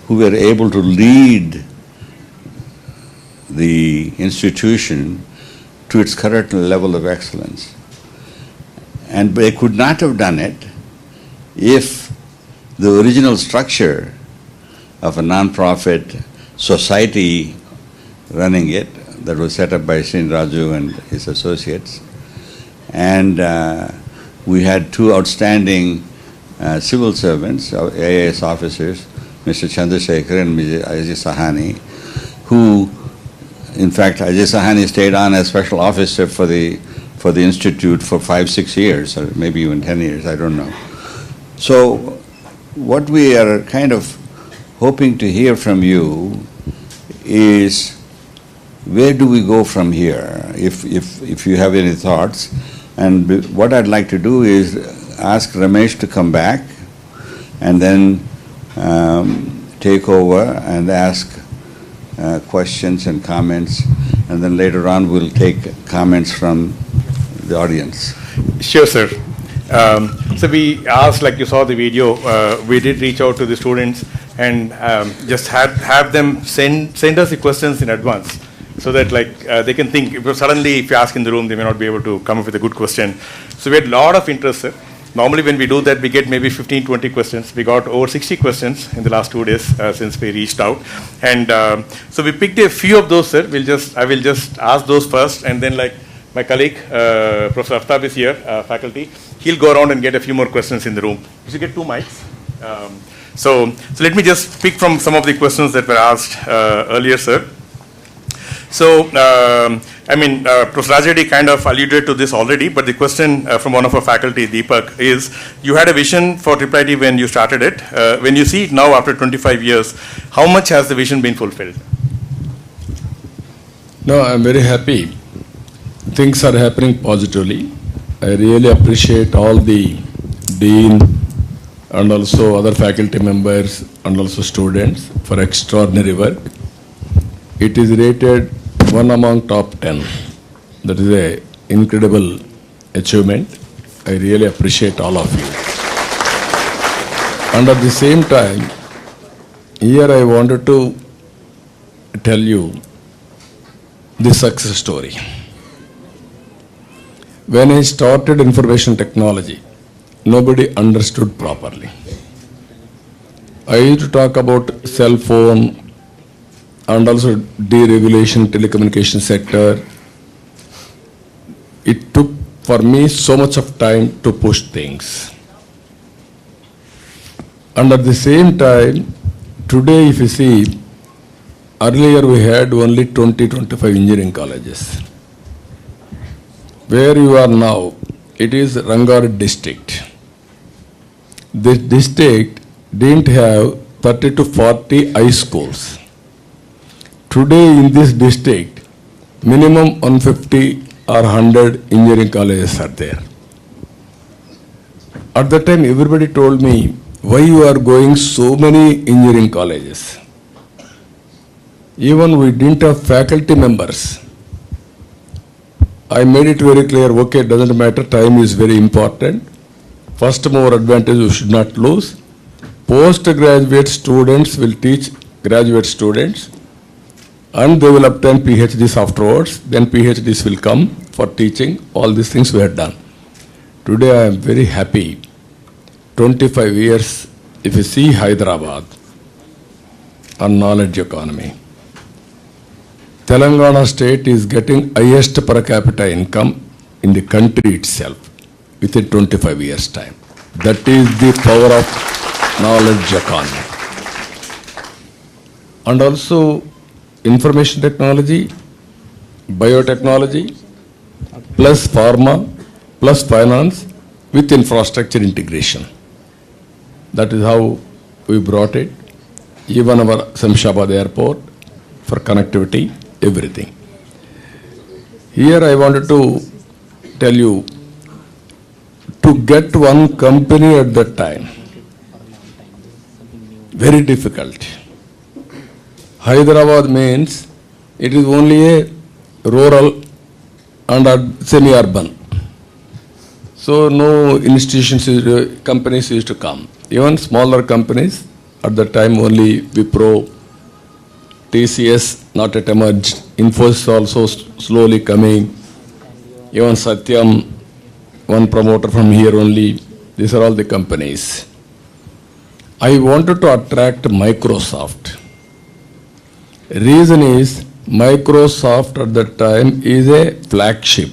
who were able to lead the institution to its current level of excellence. And they could not have done it if the original structure of a non-profit society running it, that was set up by Srini Raju and his associates, And we had two outstanding civil servants, AIS officers, Mr. Chandrasekhar and Mr. Ajay Sahani, who, in fact, Ajay Sahani stayed on as special officer for the institute for 5-6 years, or maybe even 10 years, I don't know. So what we are kind of hoping to hear from you is, where do we go from here, if you have any thoughts? And what I'd like to do is ask Ramesh to come back and then take over and ask questions and comments, and then later on we'll take comments from the audience. Sure, sir. So we asked, like you saw the video, we did reach out to the students and just have them send us the questions in advance, so that they can think. Because suddenly, if you ask in the room, they may not be able to come up with a good question. So we had a lot of interest, sir. Normally when we do that, we get maybe 15-20 questions. We got over 60 questions in the last 2 days since we reached out. And so we picked a few of those, sir. I will just ask those first, and then my colleague, Professor Aftab is here, faculty. He'll go around and get a few more questions in the room. You should get 2 mics. So let me just pick from some of the questions that were asked earlier, sir. So, Professor Rajedi kind of alluded to this already, but the question from one of our faculty, Deepak, is, you had a vision for IIIT when you started it. When you see it now after 25 years, how much has the vision been fulfilled? No, I'm very happy. Things are happening positively. I really appreciate all the dean and also other faculty members and also students for extraordinary work. It is rated 1 among top 10. That is an incredible achievement. I really appreciate all of you. And at the same time, here I wanted to tell you the success story. When I started information technology, nobody understood properly. I used to talk about cell phone and also deregulation telecommunication sector. It took for me so much of time to push things. And at the same time, today if you see, earlier we had only 20-25 engineering colleges. Where you are now, it is Rangad district. This district didn't have 30 to 40 high schools. Today in this district, minimum 150 or 100 engineering colleges are there. At that time, everybody told me, why you are going so many engineering colleges? Even we didn't have faculty members. I made it very clear, okay, it doesn't matter, time is very important. First mover advantage you should not lose. Postgraduate students will teach graduate students, and they will obtain PhDs afterwards. Then PhDs will come for teaching. All these things we have done. Today I am very happy. 25 years, if you see Hyderabad on knowledge economy, Telangana state is getting highest per capita income in the country itself within 25 years' time. That is the power of knowledge economy. And also information technology, biotechnology, plus pharma, plus finance with infrastructure integration. That is how we brought it. Even our Samshabad airport for connectivity, everything. Here I wanted to tell you, to get one company at that time, very difficult. Hyderabad means it is only a rural and semi-urban. So no institutions, companies used to come. Even smaller companies, at that time only Wipro, TCS not yet emerged, Infosys also slowly coming, even Satyam, one promoter from here only. These are all the companies. I wanted to attract Microsoft. Reason is, Microsoft at that time is a flagship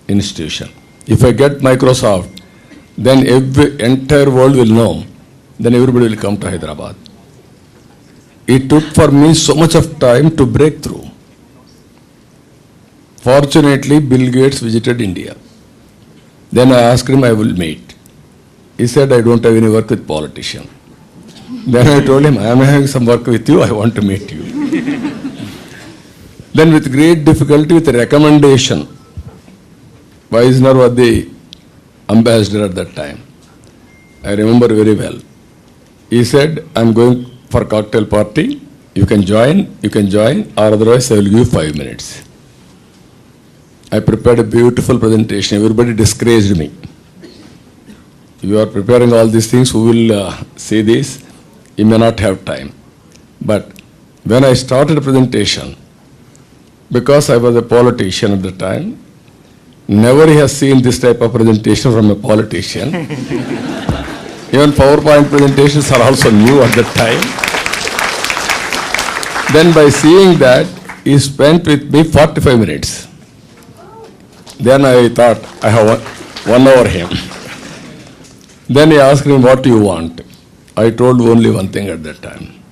institution. If I get Microsoft, then entire world will know. Then everybody will come to Hyderabad. It took for me so much of time to break through. Fortunately, Bill Gates visited India. Then I asked him, I will meet. He said, I don't have any work with politicians. Then I told him, I am having some work with you, I want to meet you. Then with great difficulty, with a recommendation, Weisner was the ambassador at that time. I remember very well. He said, I am going for cocktail party, you can join, or otherwise I will give you 5 minutes. I prepared a beautiful presentation. Everybody discouraged me. You are preparing all these things, who will see this? You may not have time. But when I started a presentation, because I was a politician at the time, never he has seen this type of presentation from a politician. Even PowerPoint presentations are also new at that time. Then by seeing that, he spent with me 45 minutes. Then I thought, I have one over him. Then he asked me, what do you want? I told only one thing at that time.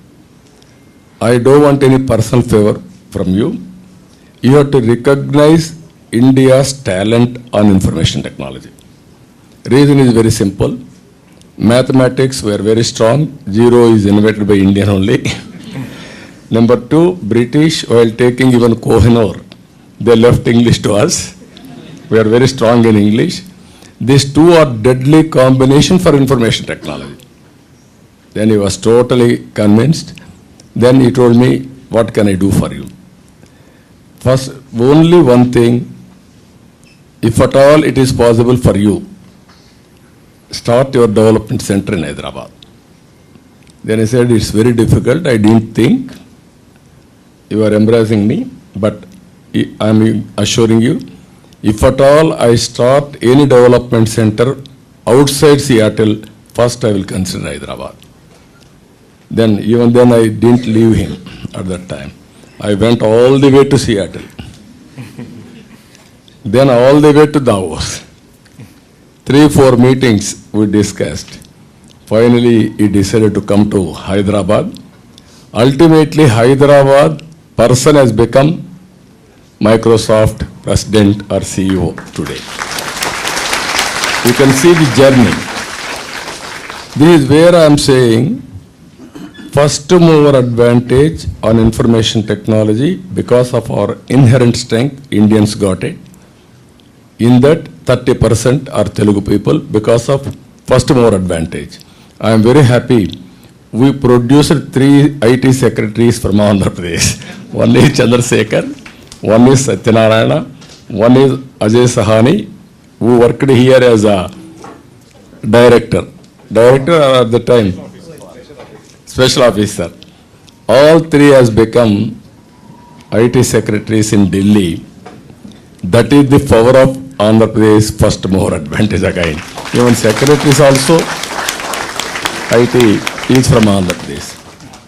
I don't want any personal favor from you. You have to recognize India's talent on information technology. Reason is very simple. Mathematics were very strong. Zero is invented by Indian only. Number two, British, while taking even Kohinoor, they left English to us. We are very strong in English. These two are deadly combination for information technology. Then he was totally convinced. Then he told me, what can I do for you? First, only one thing, if at all it is possible for you, start your development center in Hyderabad. Then I said, it's very difficult. I didn't think. You are embracing me, but I am assuring you, if at all I start any development center outside Seattle, first I will consider Hyderabad. Then, even then I didn't leave him at that time. I went all the way to Seattle. Then all the way to Davos. 3-4 meetings we discussed. Finally, he decided to come to Hyderabad. Ultimately, Hyderabad person has become Microsoft president or CEO today. You can see the journey. This is where I am saying first mover advantage on information technology because of our inherent strength, Indians got it. In that 30% are Telugu people because of first mover advantage. I am very happy. We produced 3 IT secretaries from Andhra Pradesh. One is Chandrasekhar, one is Satyanarayana, one is Ajay Sahani, who worked here as a director. Director at the time, special officer. All 3 has become IT secretaries in Delhi. That is the power of Andhra Pradesh first mover advantage again. Even secretaries also, IT is from Andhra Pradesh.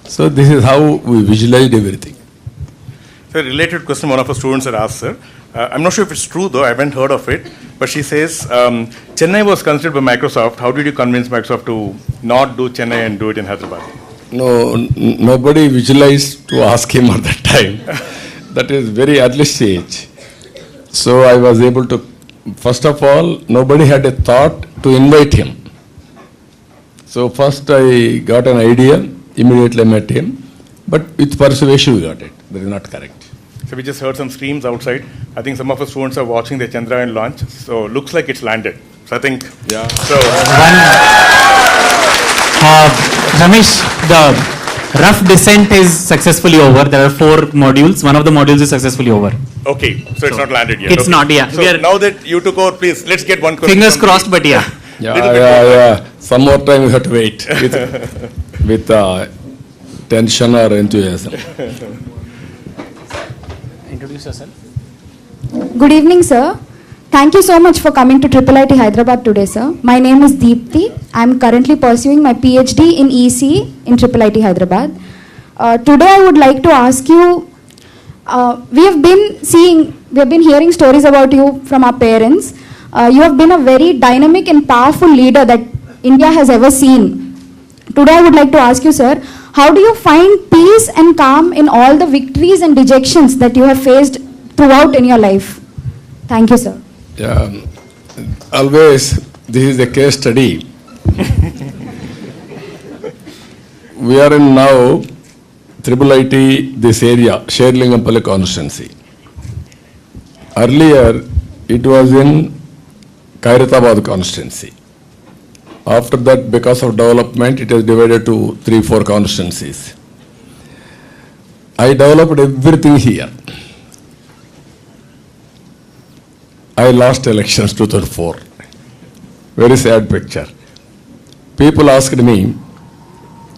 So this is how we visualized everything. So a related question one of our students had asked, sir. I'm not sure if it's true though, I haven't heard of it. But she says, Chennai was considered by Microsoft. How did you convince Microsoft to not do Chennai and do it in Hyderabad? No, nobody visualized to ask him at that time. That is very early stage. So I was able to, first of all, nobody had a thought to invite him. So first I got an idea, immediately I met him. But with persuasion we got it. That is not correct. So we just heard some screams outside. I think some of our students are watching the Chandrayaan launch. So looks like it's landed. So I think, yeah. So Ramesh, the rough descent is successfully over. There are 4 modules. One of the modules is successfully over. Okay, so it's not landed yet. It's okay. not, yeah. So now that you took over, please, let's get one question. Fingers crossed, but yeah. Yeah. Some more time we have to wait with tension or enthusiasm. Introduce yourself. Good evening, sir. Thank you so much for coming to IIIT Hyderabad today, sir. My name is Deepthi. I am currently pursuing my PhD in EC in IIIT Hyderabad. Today I would like to ask you, we have been hearing stories about you from our parents, You have been a very dynamic and powerful leader that India has ever seen. Today I would like to ask you, sir, how do you find peace and calm in all the victories and dejections that you have faced throughout in your life? Thank you, sir. Yeah, always this is a case study. We are in now IT, this area, Sherlingampally constituency. Earlier, it was in Khairatabad constituency. After that, because of development, it has divided to 3-4 constituencies. I developed everything here. I lost elections 2004. Very sad picture. People asked me,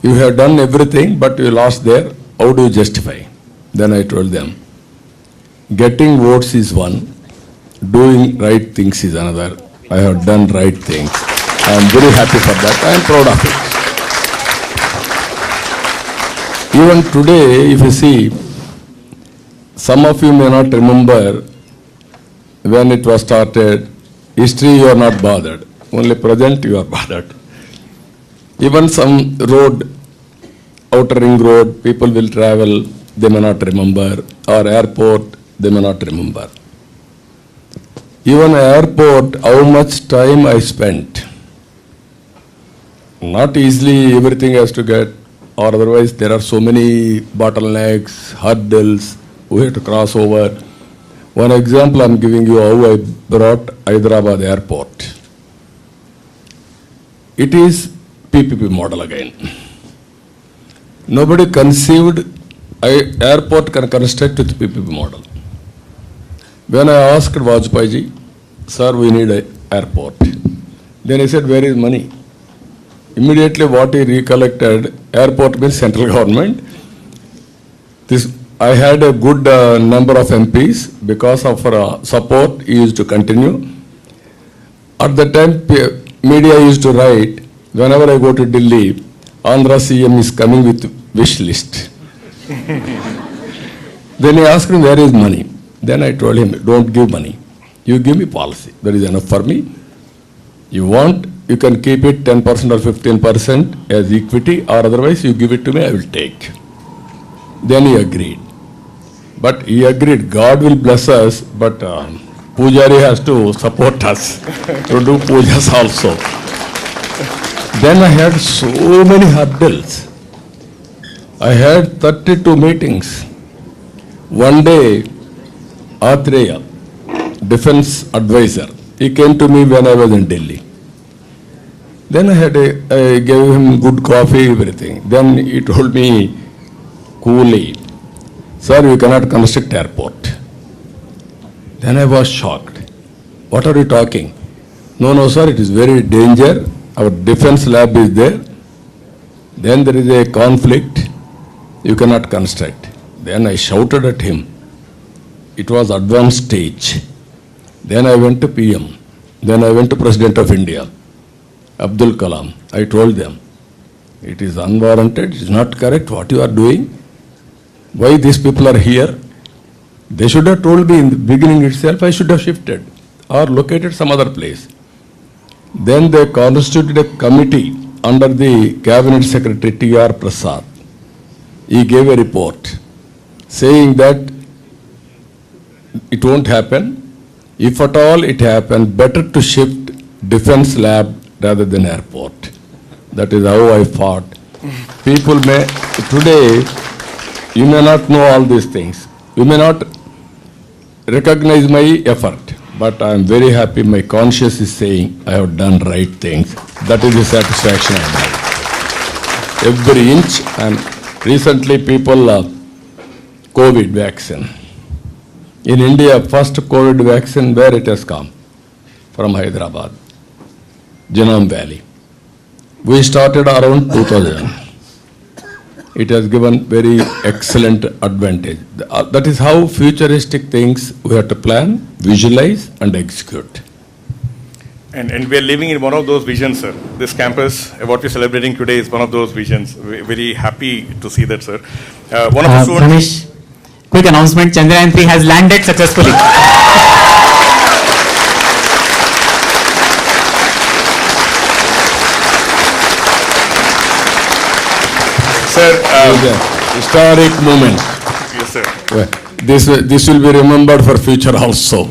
you have done everything, but you lost there. How do you justify? Then I told them, getting votes is one, doing right things is another. I have done right things. I am very happy for that. I am proud of it. Even today, if you see, some of you may not remember when it was started. History, you are not bothered. Only present, you are bothered. Even some road, outer ring road, people will travel, they may not remember, or airport, they may not remember. Even airport, how much time I spent. Not easily everything has to get, or otherwise there are so many bottlenecks, hurdles, we have to cross over. One example I am giving you how I brought Hyderabad airport. It is PPP model again. Nobody conceived airport can construct with PPP model. When I asked Vajpayee ji, sir, we need an airport. Then he said, where is money? Immediately what he recollected, airport means central government. I had a good number of MPs because of support he used to continue. At the time, media used to write, whenever I go to Delhi, Andhra CM is coming with wish list. Then he asked me, where is money? Then I told him, don't give money. You give me policy. That is enough for me. You want, you can keep it 10% or 15% as equity, or otherwise you give it to me, I will take. Then he agreed. But he agreed, God will bless us, but Pujari has to support us to do pujas also. Then I had so many hurdles. I had 32 meetings. One day, Atreya, defense advisor, he came to me when I was in Delhi. Then I gave him good coffee, everything. Then he told me coolly, sir, you cannot construct airport. Then I was shocked. What are you talking? No, sir, it is very danger. Our defense lab is there. Then there is a conflict. You cannot construct. Then I shouted at him. It was advanced stage. Then I went to PM. Then I went to President of India, Abdul Kalam. I told them, it is unwarranted, it is not correct what you are doing. Why these people are here? They should have told me in the beginning itself, I should have shifted or located some other place. Then they constituted a committee under the Cabinet Secretary T.R. Prasad. He gave a report saying that it won't happen. If at all it happens, better to shift defense lab rather than airport. That is how I fought. People may, today, you may not know all these things. You may not recognize my effort, but I am very happy my conscience is saying I have done right things. That is the satisfaction I have. Every inch, and recently people, COVID vaccine. In India, first COVID vaccine, where it has come? From Hyderabad, Genome Valley. We started around 2000. It has given very excellent advantage. That is how futuristic things we have to plan, visualize, and execute. And we are living in one of those visions, sir. This campus, what we're celebrating today, is one of those visions. We're very happy to see that, sir. One of the students. Ramesh, quick announcement: Chandrayaan 3 has landed successfully. is a historic moment. Yes, sir. This will be remembered for future also.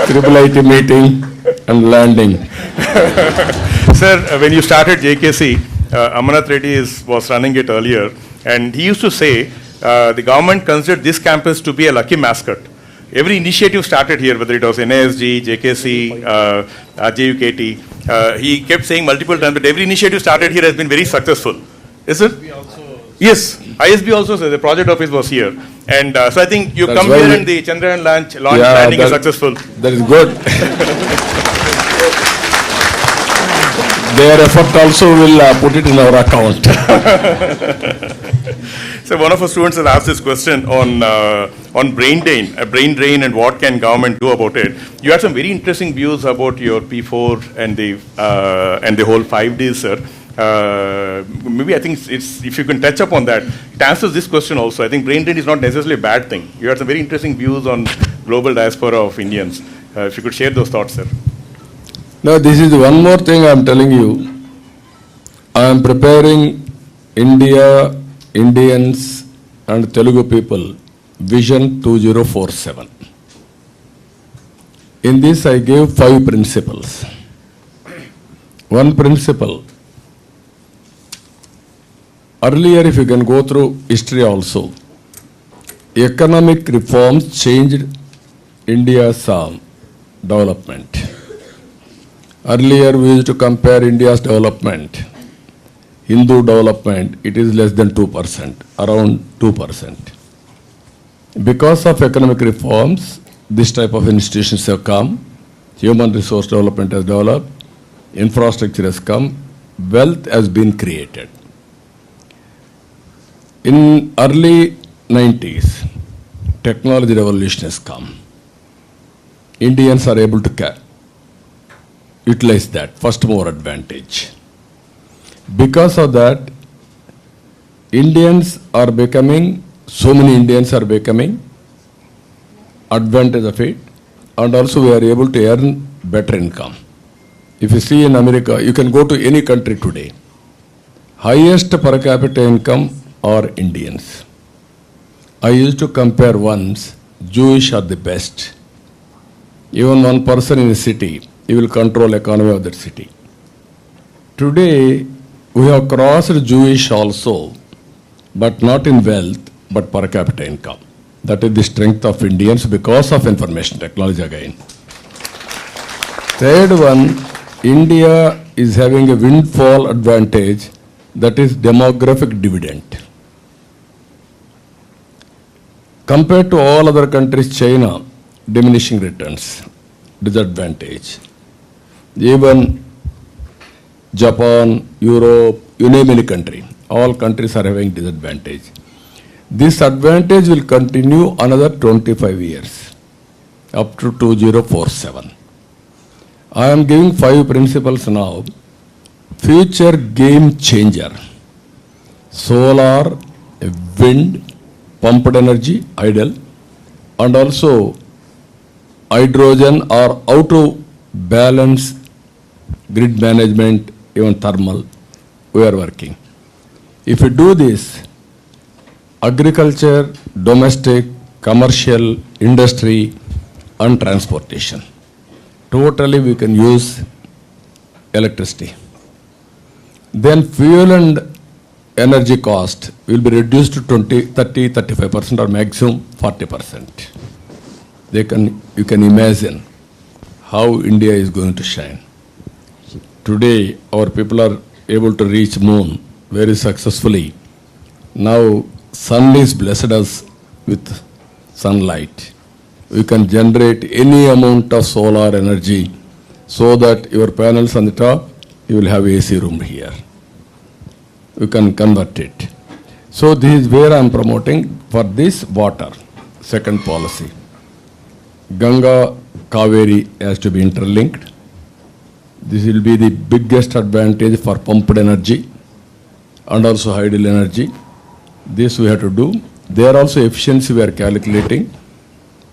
Triple IT meeting and landing. Sir, when you started JKC, Amanath Reddy was running it earlier, and he used to say the government considered this campus to be a lucky mascot. Every initiative started here, whether it was NASG, JKC, JUKT. He kept saying multiple times that every initiative started here has been very successful. Is it? Yes, ISB also, sir, the project office was here. And so I think you That's come here and the Chandrayaan launch landing is successful. That is good. Their effort also will put it in our account. So one of our students has asked this question on brain drain and what can government do about it. You had some very interesting views about your P4 and the whole 5Ds, sir. Maybe I think if you can touch upon that, it answers this question also. I think brain drain is not necessarily a bad thing. You had some very interesting views on global diaspora of Indians. If you could share those thoughts, sir. Now, this is one more thing I am telling you. I am preparing India, Indians and Telugu people Vision 2047. In this I gave 5 principles. One principle, earlier if you can go through history also, economic reforms changed India's development. Earlier we used to compare India's development, Hindu development, it is less than 2%, around 2%. Because of economic reforms, this type of institutions have come, human resource development has developed, infrastructure has come, wealth has been created. In early 90s, technology revolution has come. Indians are able to utilize that, first mover advantage. Because of that, so many Indians are becoming advantage of it, and also we are able to earn better income. If you see in America, you can go to any country today, highest per capita income are Indians. I used to compare once, Jewish are the best. Even one person in a city, he will control economy of that city. Today, we have crossed Jewish also, but not in wealth, but per capita income. That is the strength of Indians because of information technology again. Third one, India is having a windfall advantage, that is demographic dividend. Compared to all other countries, China, diminishing returns, disadvantage. Even Japan, Europe, you name any country, all countries are having disadvantage. This advantage will continue another 25 years, up to 2047. I am giving 5 principles now. Future game changer. Solar, wind, pumped energy, idle, and also hydrogen or out of balance, grid management, even thermal, we are working. If we do this, agriculture, domestic, commercial, industry, and transportation, totally we can use electricity. Then fuel and energy cost will be reduced to 20, 30, 35% or maximum 40%. You can imagine how India is going to shine. Today, our people are able to reach moon very successfully. Now, sun is blessed us with sunlight. We can generate any amount of solar energy so that your panels on the top, you will have AC room here. You can convert it. So this is where I am promoting for this water, second policy. Ganga, Kaveri has to be interlinked. This will be the biggest advantage for pumped energy and also hydel energy. This we have to do. There also efficiency we are calculating.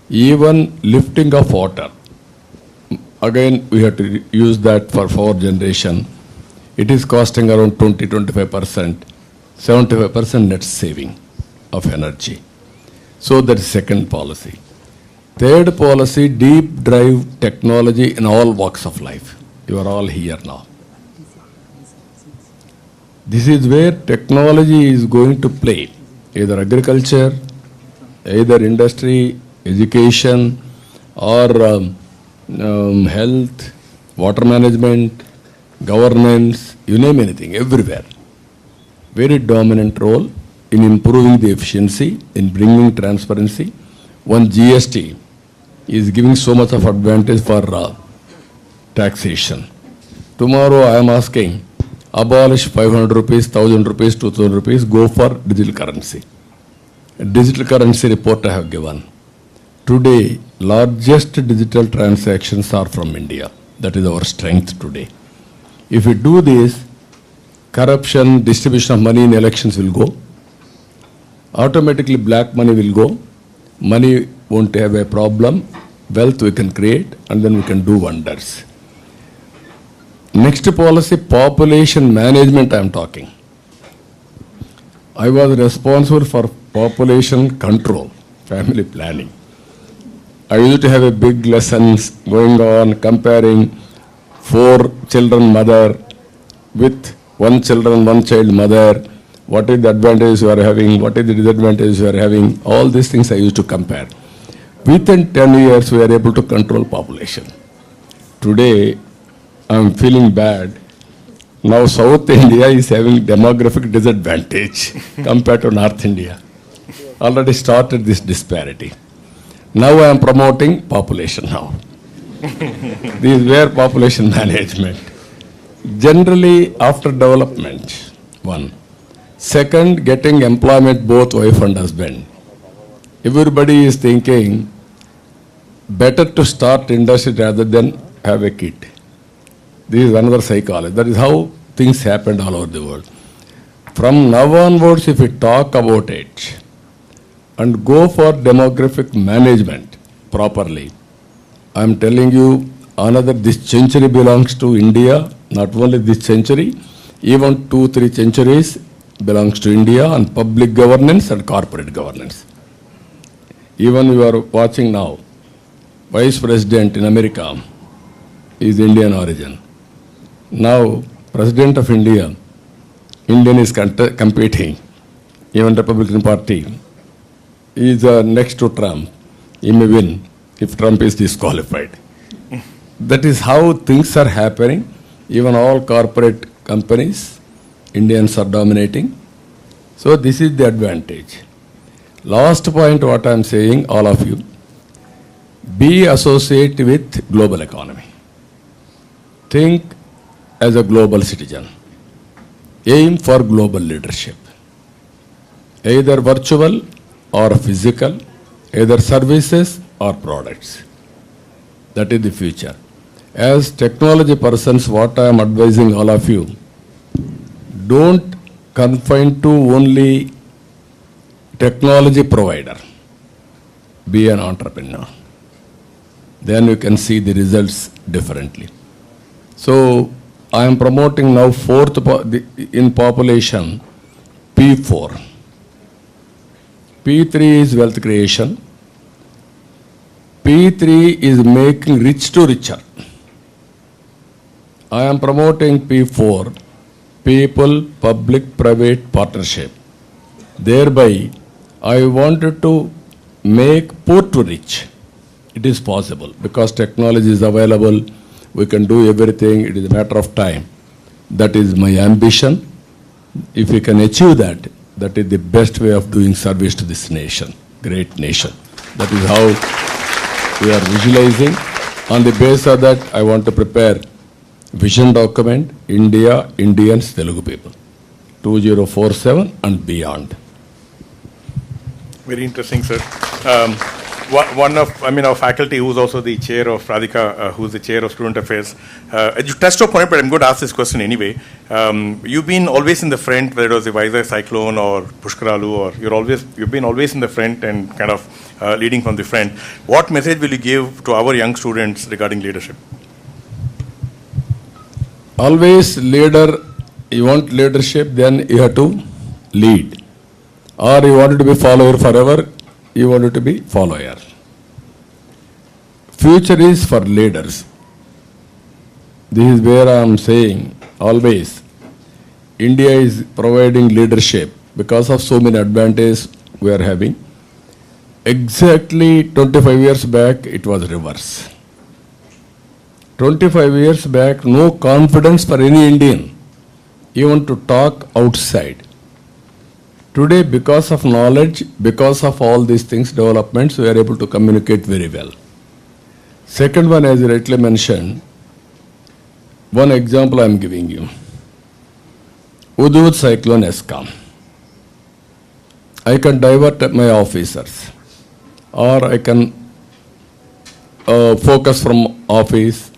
Even lifting of water. Again, we have to use that for power generation. It is costing around 20-25%. 75% net saving of energy. So that is second policy. Third policy, deep drive technology in all walks of life. You are all here now. This is where technology is going to play, either agriculture, either industry, education, or health, water management, governance, you name anything, everywhere. Very dominant role in improving the efficiency, in bringing transparency. One GST is giving so much of advantage for taxation. Tomorrow I am asking, abolish 500 rupees, 1000 rupees, 2000 rupees, go for digital currency. A digital currency report I have given. Today, largest digital transactions are from India. That is our strength today. If we do this, corruption, distribution of money in elections will go. Automatically black money will go. Money won't have a problem. Wealth we can create, and then we can do wonders. Next policy, population management I am talking. I was responsible for population control, family planning. I used to have a big lessons going on, comparing 4 children mother with 1 child mother. What is the advantage you are having? What is the disadvantage you are having? All these things I used to compare. Within 10 years, we are able to control population. Today, I am feeling bad. Now South India is having demographic disadvantage compared to North India. Already started this disparity. Now I am promoting population now. This is where population management. Generally after development, one. Second, getting employment both wife and husband. Everybody is thinking better to start industry rather than have a kid. This is another psychology. That is how things happened all over the world. From now onwards, if we talk about it and go for demographic management properly, I am telling you, this century belongs to India. Not only this century, even 2-3 centuries belongs to India, and public governance and corporate governance. Even we are watching now, Vice President in America is Indian origin. Now, President of India, Indian is competing, even Republican Party is next to Trump. He may win if Trump is disqualified. That is how things are happening. Even all corporate companies, Indians are dominating. So this is the advantage. Last point what I am saying, all of you, be associated with global economy. Think as a global citizen. Aim for global leadership. Either virtual or physical, either services or products. That is the future. As technology persons, what I am advising all of you, don't confine to only technology provider. Be an entrepreneur. Then you can see the results differently. So I am promoting now in population P4. P3 is wealth creation. P3 is making rich to richer. I am promoting P4, people, public, private partnership. Thereby, I wanted to make poor to rich. It is possible because technology is available. We can do everything. It is a matter of time. That is my ambition. If we can achieve that, that is the best way of doing service to this nation, great nation. That is how we are visualizing. On the basis of that, I want to prepare vision document, India, Indians, Telugu people, 2047 and beyond. Very interesting, sir. One of, our faculty who's also the chair of Radhika, who's the chair of Student Affairs. You touched upon it, but I'm going to ask this question anyway. You've been always in the front, whether it was the Vizag cyclone or Pushkaralu, or you've been always in the front and kind of leading from the front. What message will you give to our young students regarding leadership? Always leader, you want leadership, then you have to lead. Or you wanted to be follower forever, you wanted to be follower. Future is for leaders. This is where I am saying always, India is providing leadership because of so many advantages we are having. Exactly 25 years back, it was reverse. 25 years back, no confidence for any Indian, even to talk outside. Today, because of knowledge, because of all these things, developments, we are able to communicate very well. Second one, as you rightly mentioned, one example I am giving you. Hudhud cyclone has come. I can divert my officers, or I can focus from office,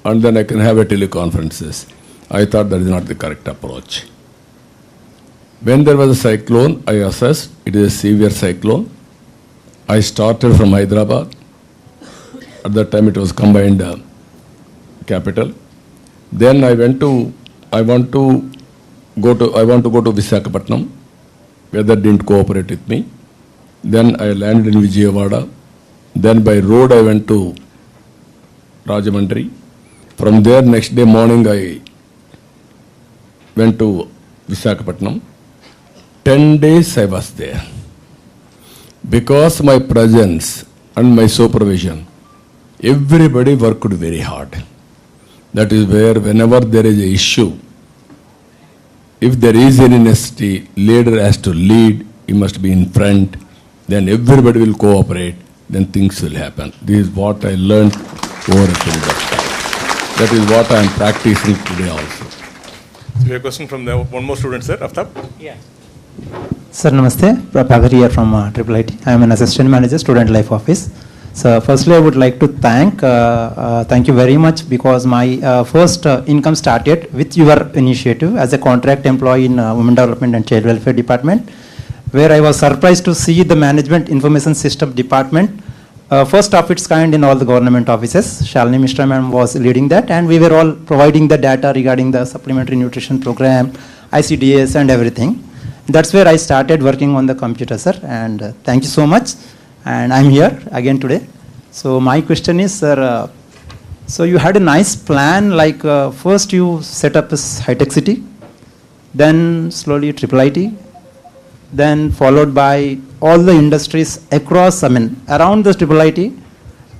and then I can have a teleconferences. I thought that is not the correct approach. When there was a cyclone, I assessed it is a severe cyclone. I started from Hyderabad. At that time it was combined capital. Then I want to go to Visakhapatnam. Weather didn't cooperate with me. Then I landed in Vijayawada. Then by road I went to Rajahmundry. From there, next day morning, I went to Visakhapatnam. 10 days I was there. Because my presence and my supervision, everybody worked very hard. That is where whenever there is an issue, if there is any necessity, leader has to lead, he must be in front, then everybody will cooperate, then things will happen. This is what I learned over a period of time. That is what I am practicing today also. So we have a question from one more student, sir. Aftab? Yeah. Sir, namaste. Prabhakar here from IIIT. I am an assistant manager, student life office. So firstly, I would like to thank you very much, because my first income started with your initiative as a contract employee in Women Development and Child Welfare Department, where I was surprised to see the Management Information System Department, first of its kind in all the government offices. Shalini Mishra ma'am was leading that, and we were all providing the data regarding the supplementary nutrition program, ICDS and everything. That's where I started working on the computer, sir, and thank you so much. And I'm here again today. So my question is, sir, so you had a nice plan, like first you set up this high-tech city, then slowly IIIT, then followed by all the industries across, around the IIIT,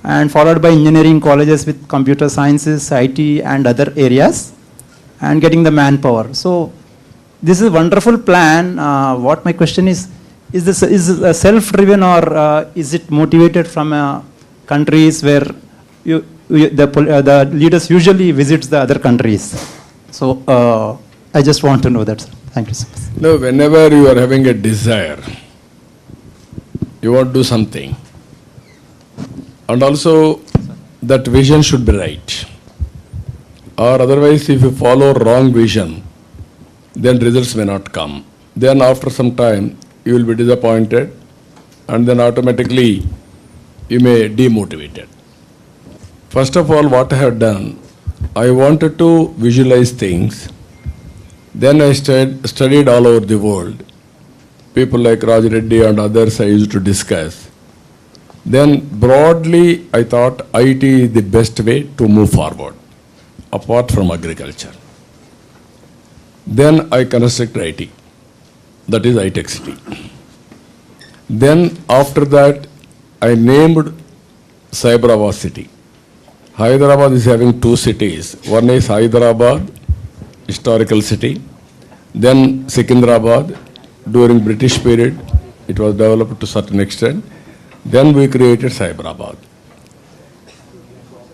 and followed by engineering colleges with computer sciences, IT and other areas, and getting the manpower. So this is a wonderful plan. What my question is this self-driven, or is it motivated from countries where the leaders usually visits the other countries? So I just want to know that, sir. Thank you so much. No, whenever you are having a desire, you want to do something, and also that vision should be right. Or otherwise, if you follow wrong vision, then results may not come. Then after some time, you will be disappointed, and then automatically you may demotivated. First of all, what I have done, I wanted to visualize things. Then I studied all over the world. People like Raj Reddy and others I used to discuss. Then broadly, I thought IT is the best way to move forward, apart from agriculture. Then I constructed IT. That is high-tech city. Then after that, I named Cyberabad city. Hyderabad is having two cities. One is Hyderabad, historical city. Then Secunderabad, during British period, it was developed to a certain extent. Then we created Cyberabad.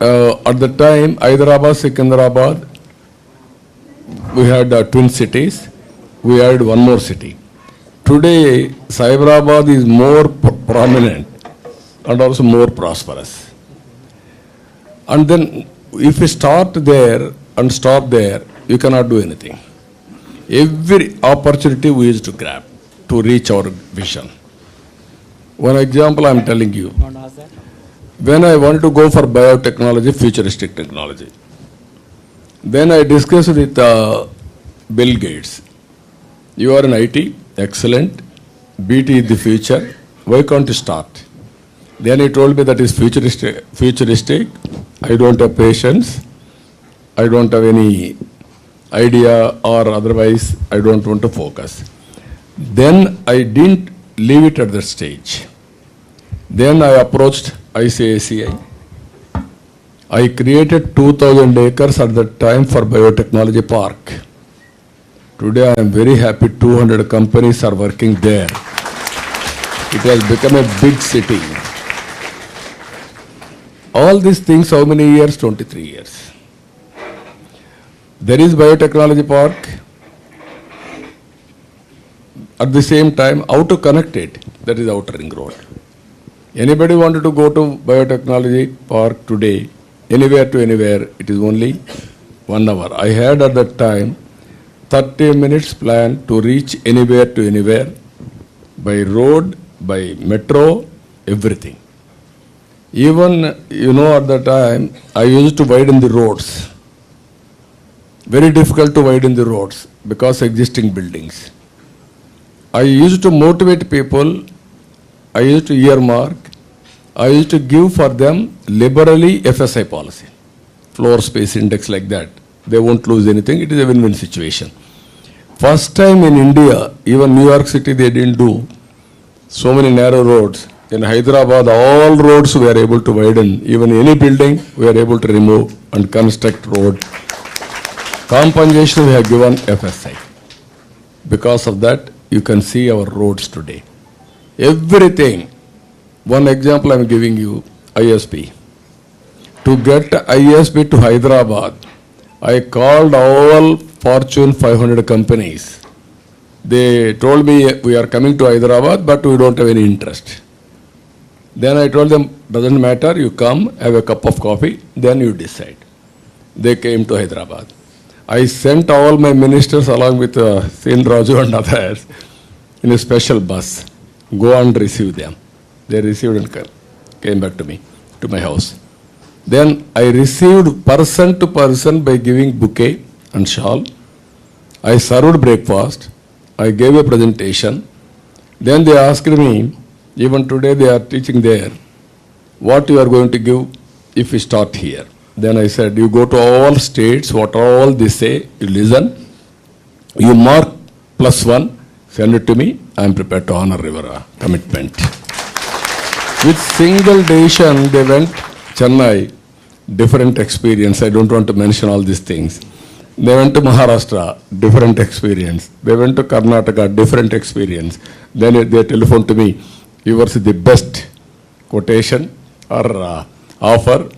At the time, Hyderabad, Secunderabad, we had twin cities. We added one more city. Today, Cyberabad is more prominent and also more prosperous. And then, if you start there and stop there, you cannot do anything. Every opportunity we used to grab to reach our vision. One example I am telling you. When I wanted to go for biotechnology, futuristic technology, then I discussed with Bill Gates. You are in IT, excellent. BT is the future. Why can't you start? Then he told me that is futuristic. I don't have patience. I don't have any idea, or otherwise I don't want to focus. Then I didn't leave it at that stage. Then I approached ICICI. I created 2,000 acres at that time for biotechnology park. Today I am very happy 200 companies are working there. It has become a big city. All these things, how many years? 23 years. There is biotechnology park. At the same time, how to connect it? That is outer ring road. Anybody wanted to go to biotechnology park today, anywhere to anywhere, it is only 1 hour. I had at that time 30 minutes plan to reach anywhere to anywhere by road, by metro, everything. Even, at that time, I used to widen the roads. Very difficult to widen the roads because existing buildings. I used to motivate people. I used to earmark. I used to give for them liberally FSI policy, floor space index like that. They won't lose anything. It is a win-win situation. First time in India, even New York City, they didn't do so many narrow roads. In Hyderabad, all roads we are able to widen. Even any building, we are able to remove and construct road. Compensation we have given FSI. Because of that, you can see our roads today. Everything. One example I am giving you, ISP. To get ISP to Hyderabad, I called all Fortune 500 companies. They told me, we are coming to Hyderabad, but we don't have any interest. Then I told them, doesn't matter, you come, have a cup of coffee, then you decide. They came to Hyderabad. I sent all my ministers along with Sen Raju and others in a special bus. Go and receive them. They received and came back to me, to my house. Then I received person to person by giving bouquet and shawl. I served breakfast. I gave a presentation. Then they asked me, even today they are teaching there, what you are going to give if we start here. Then I said, you go to all states, what all they say, you listen, you mark +1, send it to me, I am prepared to honor your commitment. With single decision, they went Chennai, different experience. I don't want to mention all these things. They went to Maharashtra, different experience. They went to Karnataka, different experience. Then they telephoned to me, yours is the best quotation or offer.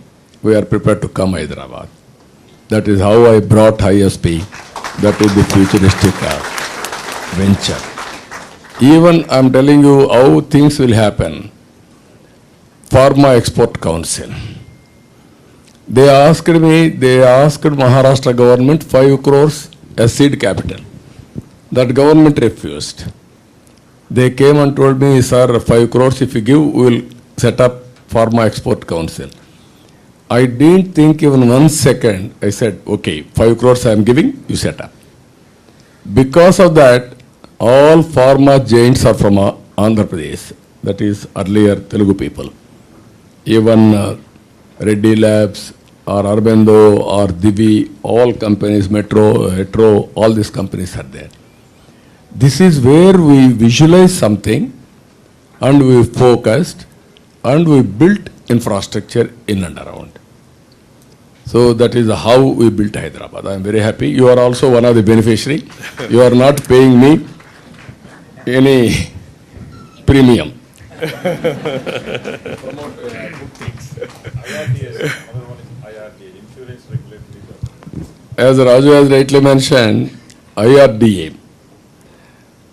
We are prepared to come Hyderabad. That is how I brought ISP. That is the futuristic venture. Even I am telling you how things will happen. Pharma Export Council. They asked Maharashtra government 5 crores as seed capital. That government refused. They came and told me, sir, 5 crores if you give, we will set up Pharma Export Council. I didn't think even 1 second. I said, okay, 5 crores I am giving, you set up. Because of that, all pharma giants are from Andhra Pradesh. That is earlier Telugu people. Even Reddy Labs or Arbendo or Divi, all companies, Metro, Hetero, all these companies are there. This is where we visualize something and we focused and we built infrastructure in and around. So that is how we built Hyderabad. I am very happy. You are also one of the beneficiary. You are not paying me any premium. As Raju has rightly mentioned, IRDA.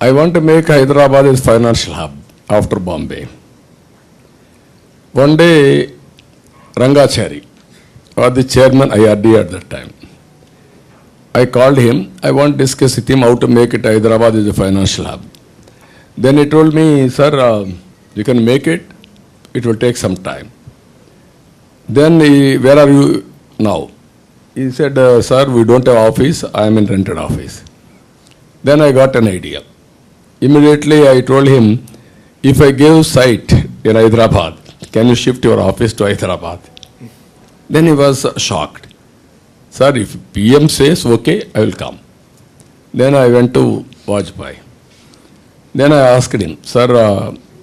I want to make Hyderabad as financial hub after Bombay. One day, Rangachari was the chairman IRDA at that time. I called him. I want to discuss with him how to make it Hyderabad as a financial hub. Then he told me, sir, you can make it. It will take some time. Then where are you now? He said, sir, we don't have office. I am in rented office. Then I got an idea. Immediately I told him, if I give site in Hyderabad, can you shift your office to Hyderabad? Then he was shocked. Sir, if PM says okay, I will come. Then I went to Vajpayee. Then I asked him, sir,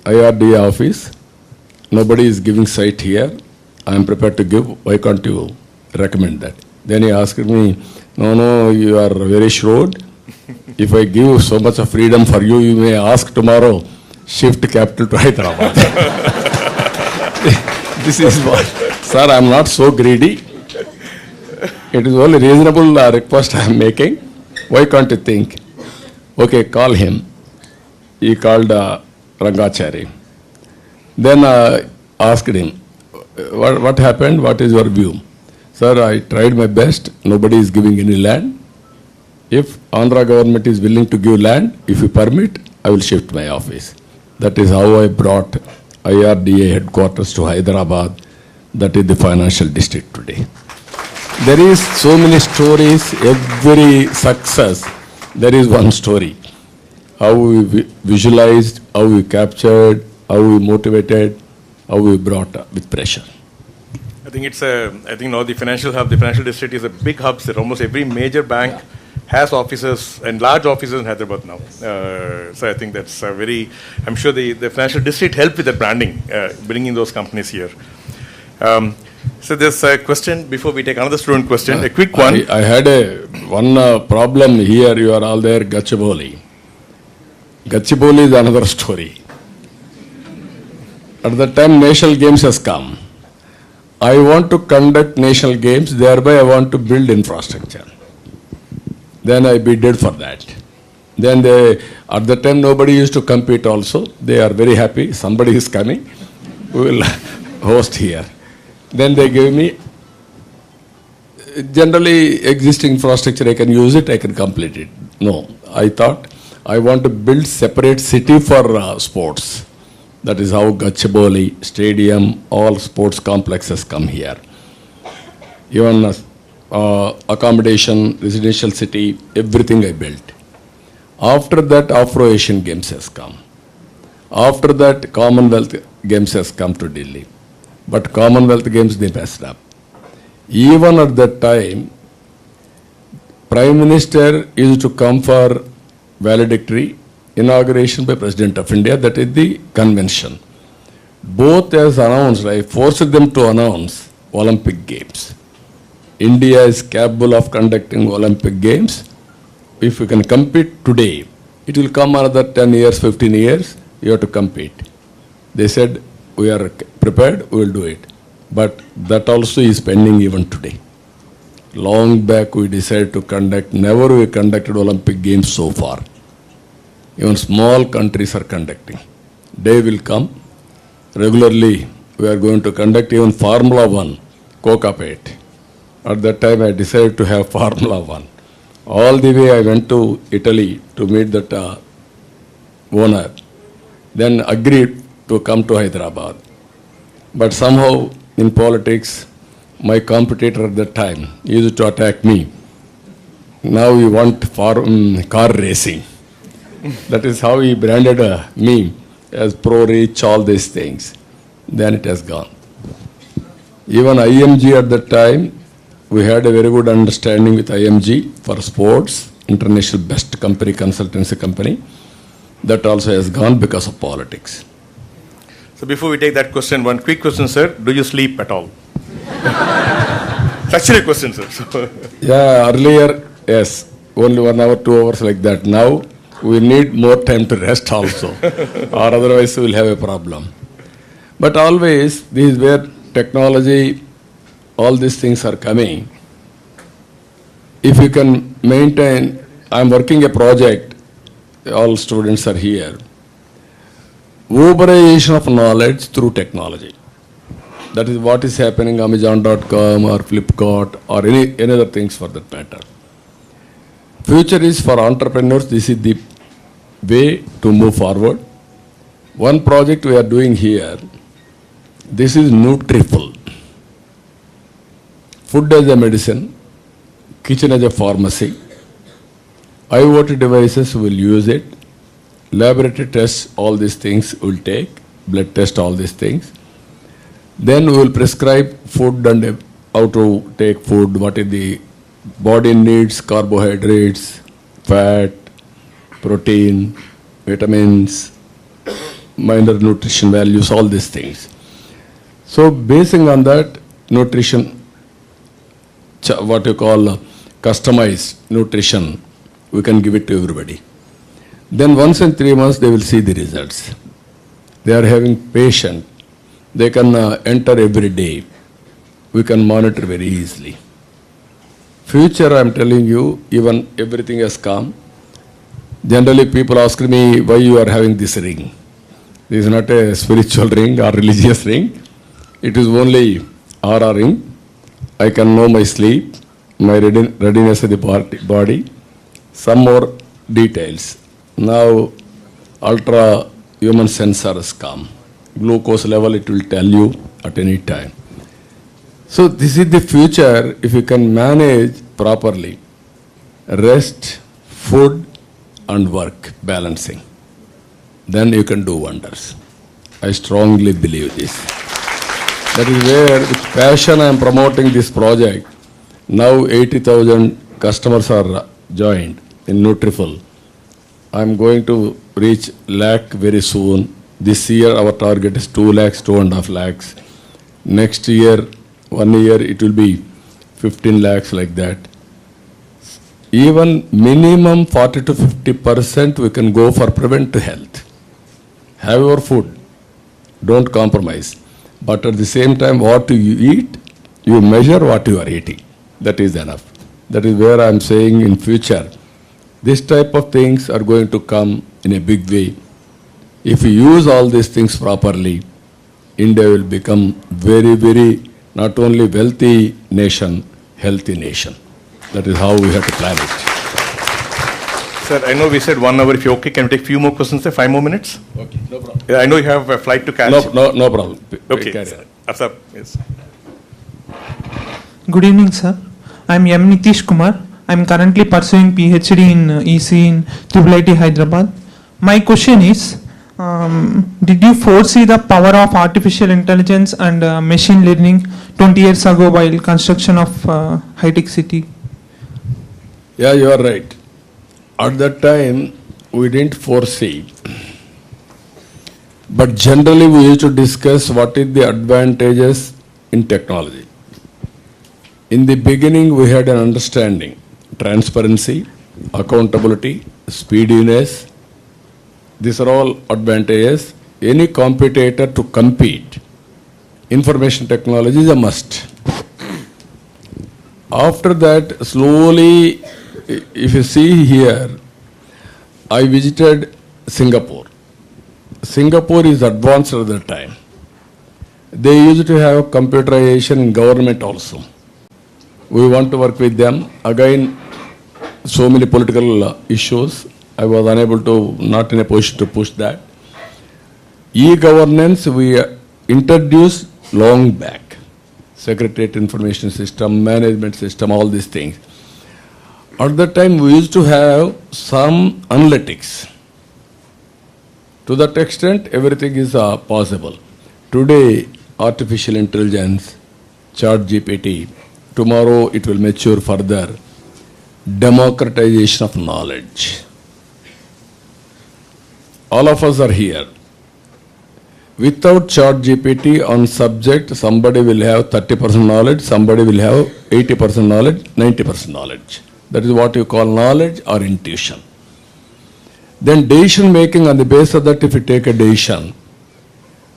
IRDA office, nobody is giving site here. I am prepared to give. Why can't you recommend that? Then he asked me, no, you are very shrewd. If I give so much of freedom for you, you may ask tomorrow, shift capital to Hyderabad. This is what, sir, I am not so greedy. It is only reasonable request I am making. Why can't you think? Okay, call him. He called Rangachari. Then asked him, what happened? What is your view? Sir, I tried my best. Nobody is giving any land. If Andhra government is willing to give land, if you permit, I will shift my office. That is how I brought IRDA headquarters to Hyderabad. That is the financial district today. There is so many stories. Every success, there is one story. How we visualized, how we captured, how we motivated, how we brought with pressure. I think now the financial hub, the financial district is a big hub. So almost every major bank has offices and large offices in Hyderabad now. So I think that's I'm sure the financial district helped with the branding, bringing those companies here. So there's a question before we take another student question, a quick one. I had one problem here. You are all there, Gachibowli. Gachibowli is another story. At the time national games has come. I want to conduct national games, thereby I want to build infrastructure. Then I bidded for that. Then at the time nobody used to compete also. They are very happy, somebody is coming, we will host here. Then they gave me, generally existing infrastructure, I can use it, I can complete it. No, I thought I want to build separate city for sports. That is how Gachibowli, stadium, all sports complexes come here. Even accommodation, residential city, everything I built. After that, Afro-Asian Games has come. After that, Commonwealth Games has come to Delhi. But Commonwealth Games, they messed up. Even at that time, Prime Minister used to come for valedictory inauguration by President of India, that is the convention. Both as announced, I forced them to announce Olympic Games. India is capable of conducting Olympic Games. If we can compete today, it will come another 10 years, 15 years, you have to compete. They said, we are prepared, we will do it. But that also is pending even today. Long back we decided to conduct, never we conducted Olympic Games so far. Even small countries are conducting. Day will come, regularly we are going to conduct even Formula 1, Kokapet. At that time I decided to have Formula 1. All the way I went to Italy to meet that owner. Then agreed to come to Hyderabad. But somehow in politics, my competitor at that time used to attack me. Now we want car racing. That is how he branded me as pro-rich, all these things. Then it has gone. Even IMG at that time, we had a very good understanding with IMG for sports, international best company, consultancy company. That also has gone because of politics. So before we take that question, one quick question, sir. Do you sleep at all? It's actually a question, sir. So yeah, earlier, yes, only 1 hour, 2 hours like that. Now, we need more time to rest also, or otherwise we will have a problem. But always, this is where technology, all these things are coming. If you can maintain, I'm working a project, all students are here, Uberization of knowledge through technology. That is what is happening Amazon.com or Flipkart or any other things for that matter. Future is for entrepreneurs, this is the way to move forward. One project we are doing here, this is Nutriful. Food as a medicine, kitchen as a pharmacy. IoT devices will use it. laboratory tests, all these things will take, blood test, all these things. Then we will prescribe food and how to take food, what is the body needs, carbohydrates, fat, protein, vitamins, minor nutrition values, all these things. So basing on that nutrition, what you call customized nutrition, we can give it to everybody. Then once in 3 months, they will see the results. They are having patient. They can enter every day. We can monitor very easily. Future, I am telling you, even everything has come. Generally, people ask me why you are having this ring. This is not a spiritual ring or religious ring. It is only aura ring. I can know my sleep, my readiness of the body, some more details. Now, ultra human sensors come. Glucose level, it will tell you at any time. So this is the future if you can manage properly. Rest, food and work, balancing. Then you can do wonders. I strongly believe this. That is where with passion I am promoting this project. Now 80,000 customers are joined in Nutriful. I am going to reach lakh very soon. This year our target is 2 lakhs, 2.5 lakhs. Next year, 1 year, it will be 15 lakhs like that. Even minimum 40 to 50% we can go for preventive health. Have your food. Don't compromise. But at the same time, what you eat, you measure what you are eating. That is enough. That is where I am saying in future, this type of things are going to come in a big way. If you use all these things properly, India will become very, very, not only wealthy nation, healthy nation. That is how we have to plan it. Sir, I know we said 1 hour. If you're okay, can we take a few more questions, sir? 5 more minutes? Okay, no problem. Yeah, I know you have a flight to catch. No problem. Okay, Carry sir. on. Afsar, yes. Good evening, sir. I am M. Nitish Kumar. I am currently pursuing PhD in EC in Jubilee, Hyderabad. My question is, did you foresee the power of artificial intelligence and machine learning 20 years ago while construction of high-tech city? Yeah, you are right. At that time, we didn't foresee. But generally, we used to discuss what is the advantages in technology. In the beginning, we had an understanding. Transparency, accountability, speediness. These are all advantages. Any competitor to compete, information technology is a must. After that, slowly, if you see here, I visited Singapore. Singapore is advanced at that time. They used to have computerization in government also. We want to work with them. Again, so many political issues. I was unable to, not in a position to push that. E-governance we introduced long back. Secretariat information system, management system, all these things. At that time, we used to have some analytics. To that extent, everything is possible. Today, artificial intelligence, ChatGPT, tomorrow it will mature further. Democratization of knowledge. All of us are here. Without ChatGPT on subject, somebody will have 30% knowledge, somebody will have 80% knowledge, 90% knowledge. That is what you call knowledge or intuition. Then decision making on the basis of that, if you take a decision,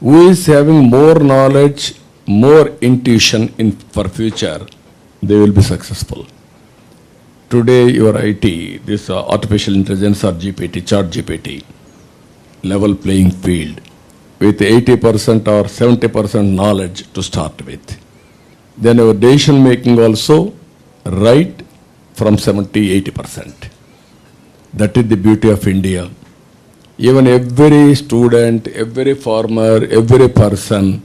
who is having more knowledge, more intuition for future, they will be successful. Today, your IT, this artificial intelligence or GPT, ChatGPT, level playing field with 80% or 70% knowledge to start with. Then our decision making also right from 70-80%. That is the beauty of India. Even every student, every farmer, every person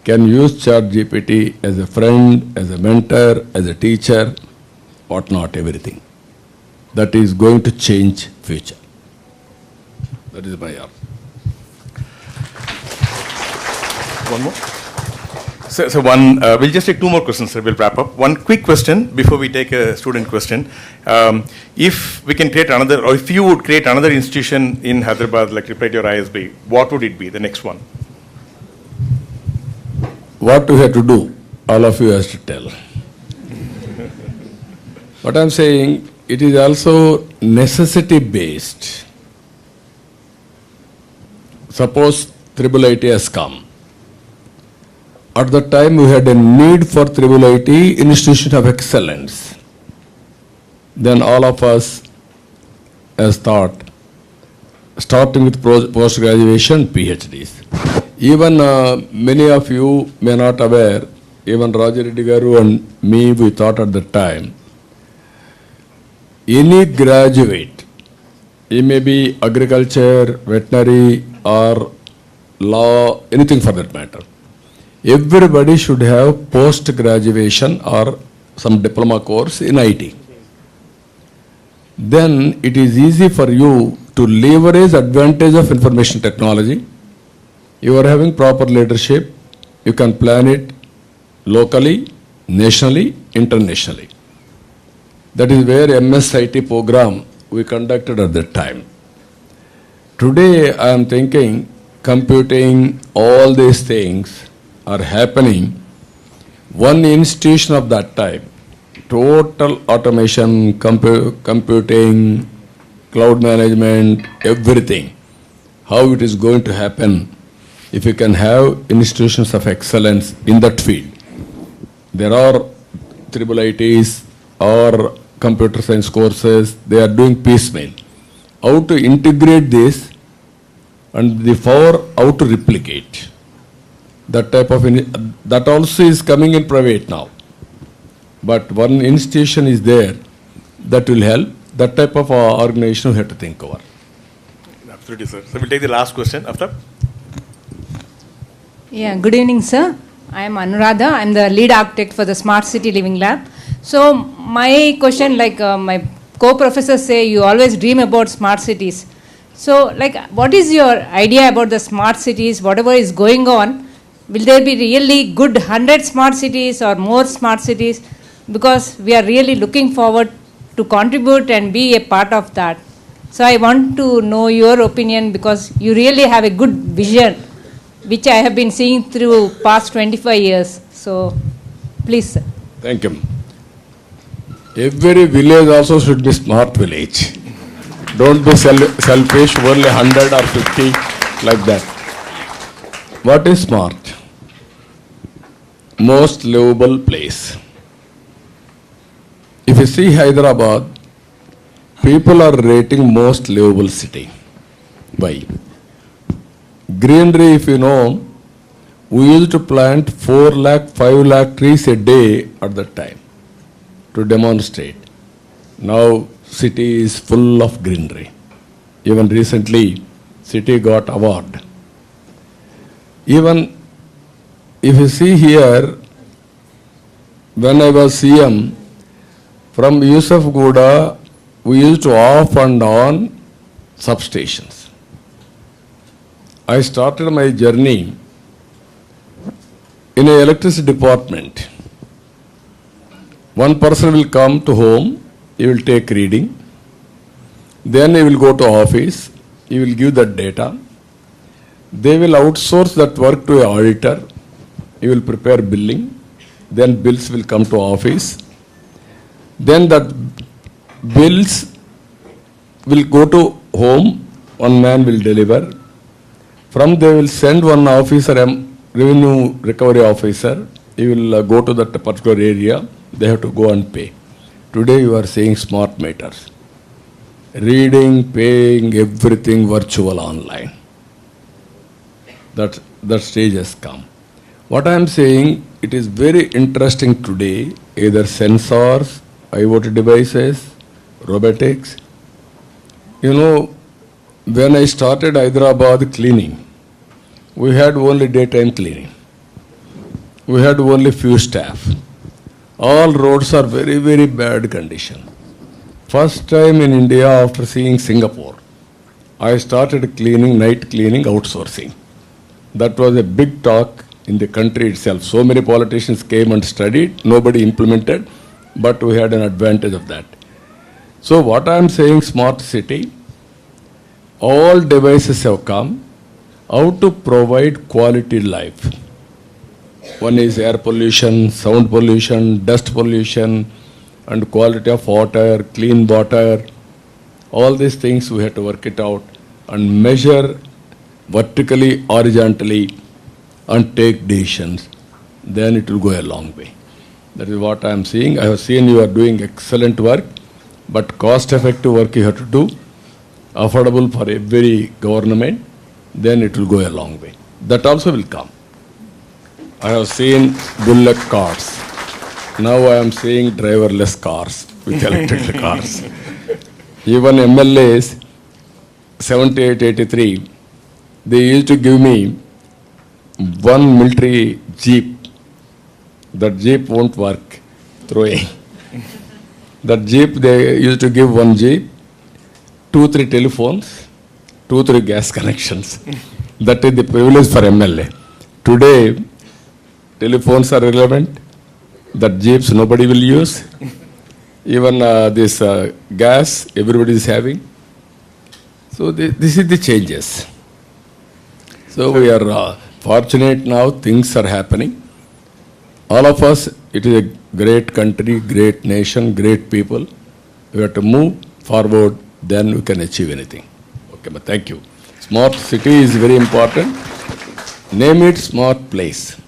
can use ChatGPT as a friend, as a mentor, as a teacher, whatnot, everything. That is going to change future. That is my One more? So one, we'll just take two more questions, sir. We'll wrap up. One quick question before we take a student question. If we can create another, or if you would create another institution in Hyderabad, like Triple or ISB, what would it be, the next one? What we have to do, all of you has to tell. What I'm saying, it is also necessity based. Suppose Triple IT has come. At the time we had a need for Triple IT institution of excellence. Then all of us has thought, starting with post-graduation PhDs. Even many of you may not aware, even Raja Reddy Garu and me, we thought at the time, any graduate, he may be agriculture, veterinary or law, anything for that matter. Everybody should have post-graduation or some diploma course in IT. Then it is easy for you to leverage advantage of information technology. You are having proper leadership. You can plan it locally, nationally, internationally. That is where MS-IT program we conducted at that time. Today I am thinking computing, all these things are happening. One institution of that type, total automation, computing, cloud management, everything, how it is going to happen if you can have institutions of excellence in that field. There are Triple ITs or computer science courses, they are doing piecemeal. How to integrate this and the power, how to replicate. That type of, that also is coming in private now. But one institution is there that will help. That type of organization we have to think over. Absolutely, sir. So we'll take the last question after. Yeah, good evening, sir. I am Anuradha. I am the lead architect for the Smart City Living Lab. So my question, like my co-professors say, you always dream about smart cities. So like, what is your idea about the smart cities, whatever is going on? Will there be really good 100 smart cities or more smart cities? Because we are really looking forward to contribute and be a part of that. So I want to know your opinion because you really have a good vision, which I have been seeing through past 25 years. So please, sir. Thank you. Every village also should be smart village. Don't be selfish, only 100 or 50 like that. What is smart? Most livable place. If you see Hyderabad, people are rating most livable city. Why? Greenery, if you know, we used to plant 4 lakh, 5 lakh trees a day at that time to demonstrate. Now city is full of greenery. Even recently, city got award. Even if you see here, when I was CM, from Yusuf Gouda, we used to off and on substations. I started my journey in an electricity department. One person will come to home, he will take reading, then he will go to office, he will give that data. They will outsource that work to an auditor, he will prepare billing, then bills will come to office. Then that bills will go to home, one man will deliver. From they will send one officer, revenue recovery officer, he will go to that particular area, they have to go and pay. Today you are seeing smart meters. Reading, paying, everything virtual online. That stage has come. What I am saying, it is very interesting today, either sensors, IoT devices, robotics. You know, when I started Hyderabad cleaning, we had only daytime cleaning. We had only few staff. All roads are very, very bad condition. First time in India after seeing Singapore, I started cleaning, night cleaning, outsourcing. That was a big talk in the country itself. So many politicians came and studied, nobody implemented, but we had an advantage of that. So what I am saying, smart city, all devices have come. How to provide quality life? One is air pollution, sound pollution, dust pollution, and quality of water, clean water. All these things we have to work it out and measure vertically, horizontally, and take decisions. Then it will go a long way. That is what I am seeing. I have seen you are doing excellent work, but cost-effective work you have to do, affordable for every government, then it will go a long way. That also will come. I have seen bullock carts. Now I am seeing driverless cars with electric cars. Even MLAs, 78, 83, they used to give me one military jeep. That jeep won't work, throwing. That jeep, they used to give one jeep, 2-3 telephones, 2-3 gas connections. That is the privilege for MLA. Today, telephones are irrelevant. That jeeps nobody will use. Even this gas, everybody is having. So this is the changes. So we are fortunate now, things are happening. All of us, it is a great country, great nation, great people. We have to move forward, then we can achieve anything. Okay, but thank you. Smart city is very important. Name it smart place.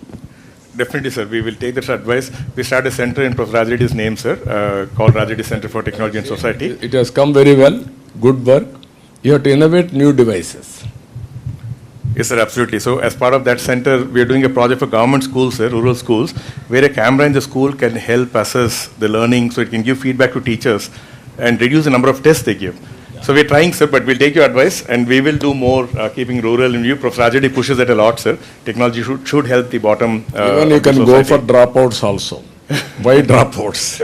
Definitely, sir. We will take that advice. We started a center in Prof. Raj Reddy's name, sir, called Raj Reddy Center for Technology and Society. It has come very well. Good work. You have to innovate new devices. Yes, sir, absolutely. So as part of that center, we are doing a project for government schools, sir, rural schools, where a camera in the school can help assess the learning, so it can give feedback to teachers and reduce the number of tests they give. So we're trying, sir, but we'll take your advice and we will do more keeping rural in view. Prof. Raj Reddy pushes that a lot, sir. Technology should help the bottom. Even you can go for dropouts also. Why dropouts?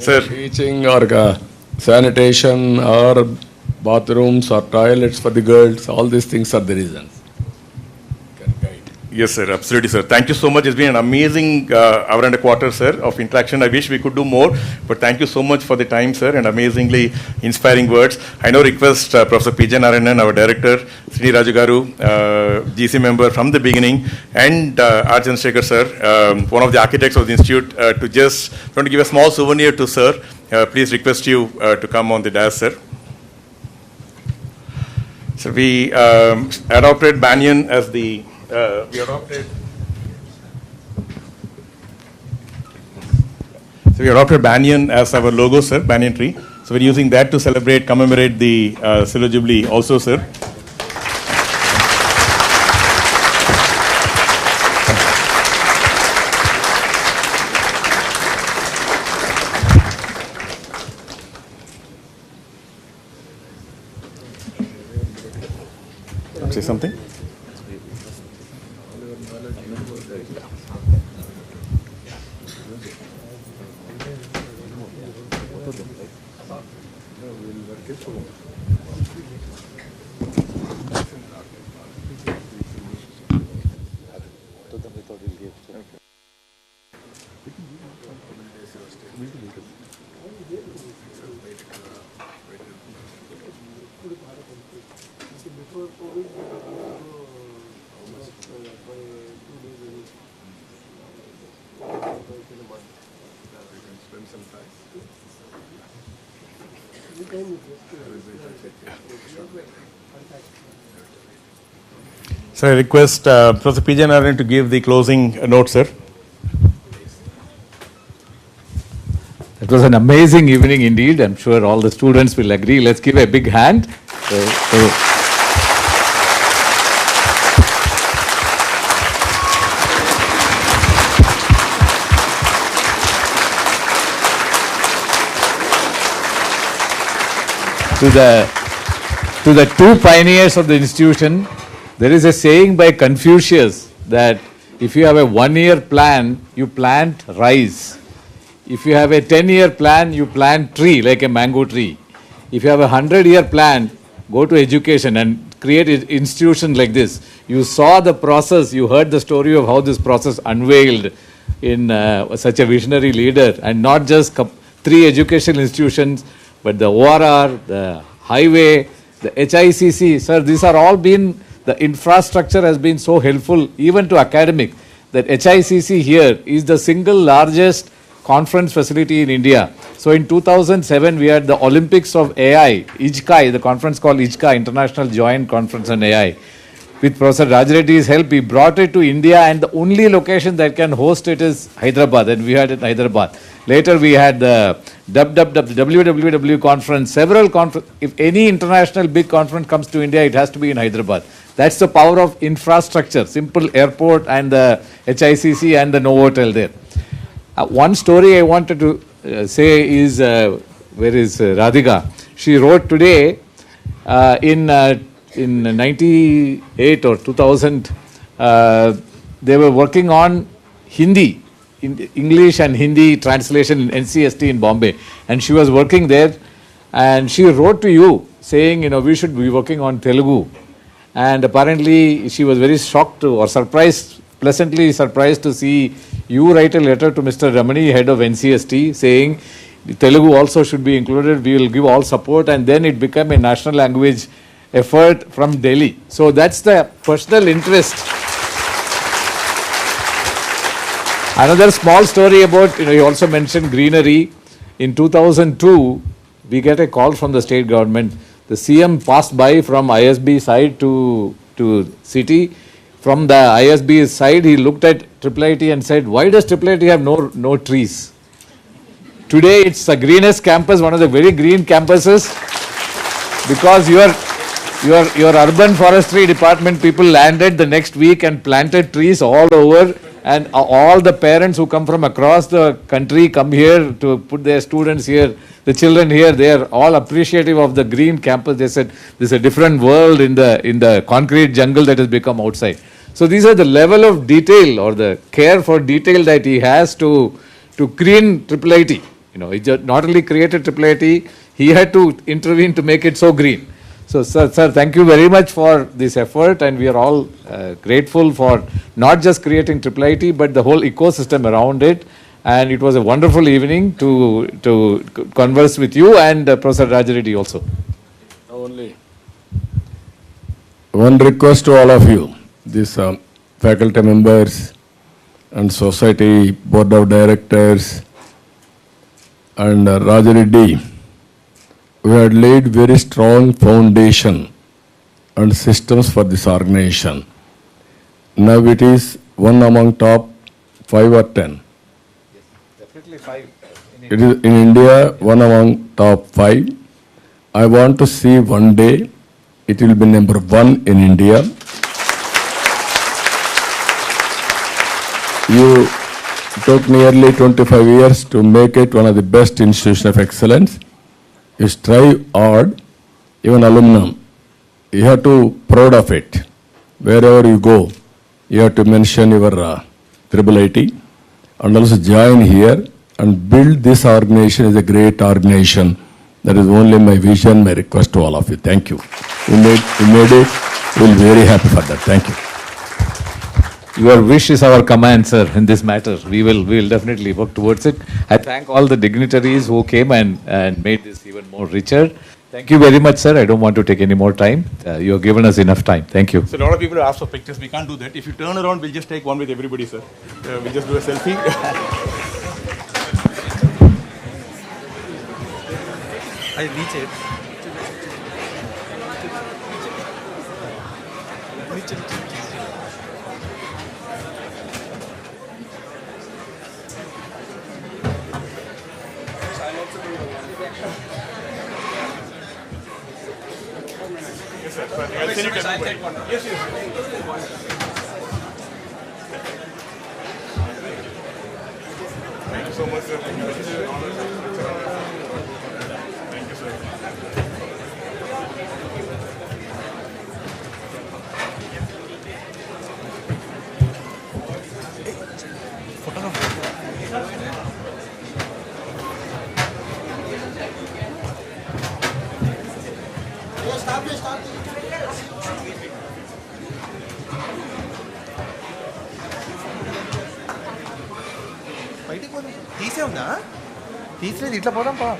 Sir. Teaching or sanitation or bathrooms or toilets for the girls, all these things are the reasons. Yes, sir, absolutely, sir. Thank you so much. It's been an amazing hour and a quarter, sir, of interaction. I wish we could do more, but thank you so much for the time, sir, and amazingly inspiring words. I now request Professor P.J. Narayanan, our director, Srini Rajagaru, GC member from the beginning, and R. Chandrasekhar, sir, one of the architects of the institute, to just want to give a small souvenir to sir. Please request you to come on the dais, sir. So we adopted Banyan as the we adopted Banyan as our logo, sir, Banyan tree. So we're using that to celebrate, commemorate the Silver Jubilee also, sir. Say something? So I request Professor P.J. Narayanan to give the closing note, sir. It was an amazing evening indeed. I'm sure all the students will agree. Let's give a big hand. To the two pioneers of the institution, there is a saying by Confucius that if you have a 1-year plan, you plant rice. If you have a 10-year plan, you plant tree like a mango tree. If you have a 100-year plan, go to education and create an institution like this. You saw the process, you heard the story of how this process unveiled in such a visionary leader, and not just 3 educational institutions, but the ORR, the highway, the HICC. Sir, these are all been, the infrastructure has been so helpful even to academic, that HICC here is the single largest conference facility in India. So in 2007, we had the Olympics of AI, IJCAI, the conference called IJCAI, International Joint Conference on AI. With Professor Rajareddy's help, he brought it to India, and the only location that can host it is Hyderabad, and we had it in Hyderabad. Later we had the WWW conference, several conferences. If any international big conference comes to India, it has to be in Hyderabad. That's the power of infrastructure, simple airport and the HICC and the Novotel there. One story I wanted to say is, where is Radhika? She wrote today in 98 or 2000, they were working on Hindi, English and Hindi translation in NCST in Bombay. And she was working there, and she wrote to you saying, you know, we should be working on Telugu. And apparently she was very shocked or surprised, pleasantly surprised to see you write a letter to Mr. Ramani, head of NCST, saying Telugu also should be included, we will give all support, and then it became a national language effort from Delhi. So that's the personal interest. Another small story about, you know, you also mentioned greenery. In 2002, we get a call from the state government. The CM passed by from ISB side to city. From the ISB side, he looked at IIIT and said, why does IIIT have no trees? Today, it's the greenest campus, one of the very green campuses, because your urban forestry department people landed the next week and planted trees all over, and all the parents who come from across the country come here to put their students here, the children here. They are all appreciative of the green campus. They said this is a different world in the concrete jungle that has become outside. So these are the level of detail or the care for detail that he has to green IIIT. You know, he just not only created IIIT, he had to intervene to make it so green. So, sir, thank you very much for this effort, and we are all grateful for not just creating IIIT, but the whole ecosystem around it. And it was a wonderful evening to converse with you and Professor Rajareddy also. Only one request to all of you, these faculty members and society board of directors and Rajareddy. We had laid very strong foundation and systems for this organization. Now it is one among top 5 or 10. Yes, definitely 5. It is in India one among top 5. I want to see one day it will be number 1 in India. You took nearly 25 years to make it one of the best institutions of excellence. You strive hard, even aluminum. You have to be proud of it. Wherever you go, you have to mention your IIIT and also join here and build this organization as a great organization. That is only my vision, my request to all of you. Thank you. You made it. We'll be very happy for that. Thank you. Your wish is our command, sir, in this matter. We will definitely work towards it. I thank all the dignitaries who came and made this even more richer. Thank you very much, sir. I don't want to take any more time. You have given us enough time. Thank you. So a lot of people ask for pictures. We can't do that. If you turn around, we'll just take one with everybody, sir. We'll just do a selfie. I reach it. I'll send you to everybody. Yes, yes. Thank you so much, sir. Thank you. Thank you, sir. Photograph. బయటికి పోదాం. తీసే ఉందా? తీసలేదు, ఇట్లా పోదాం పా.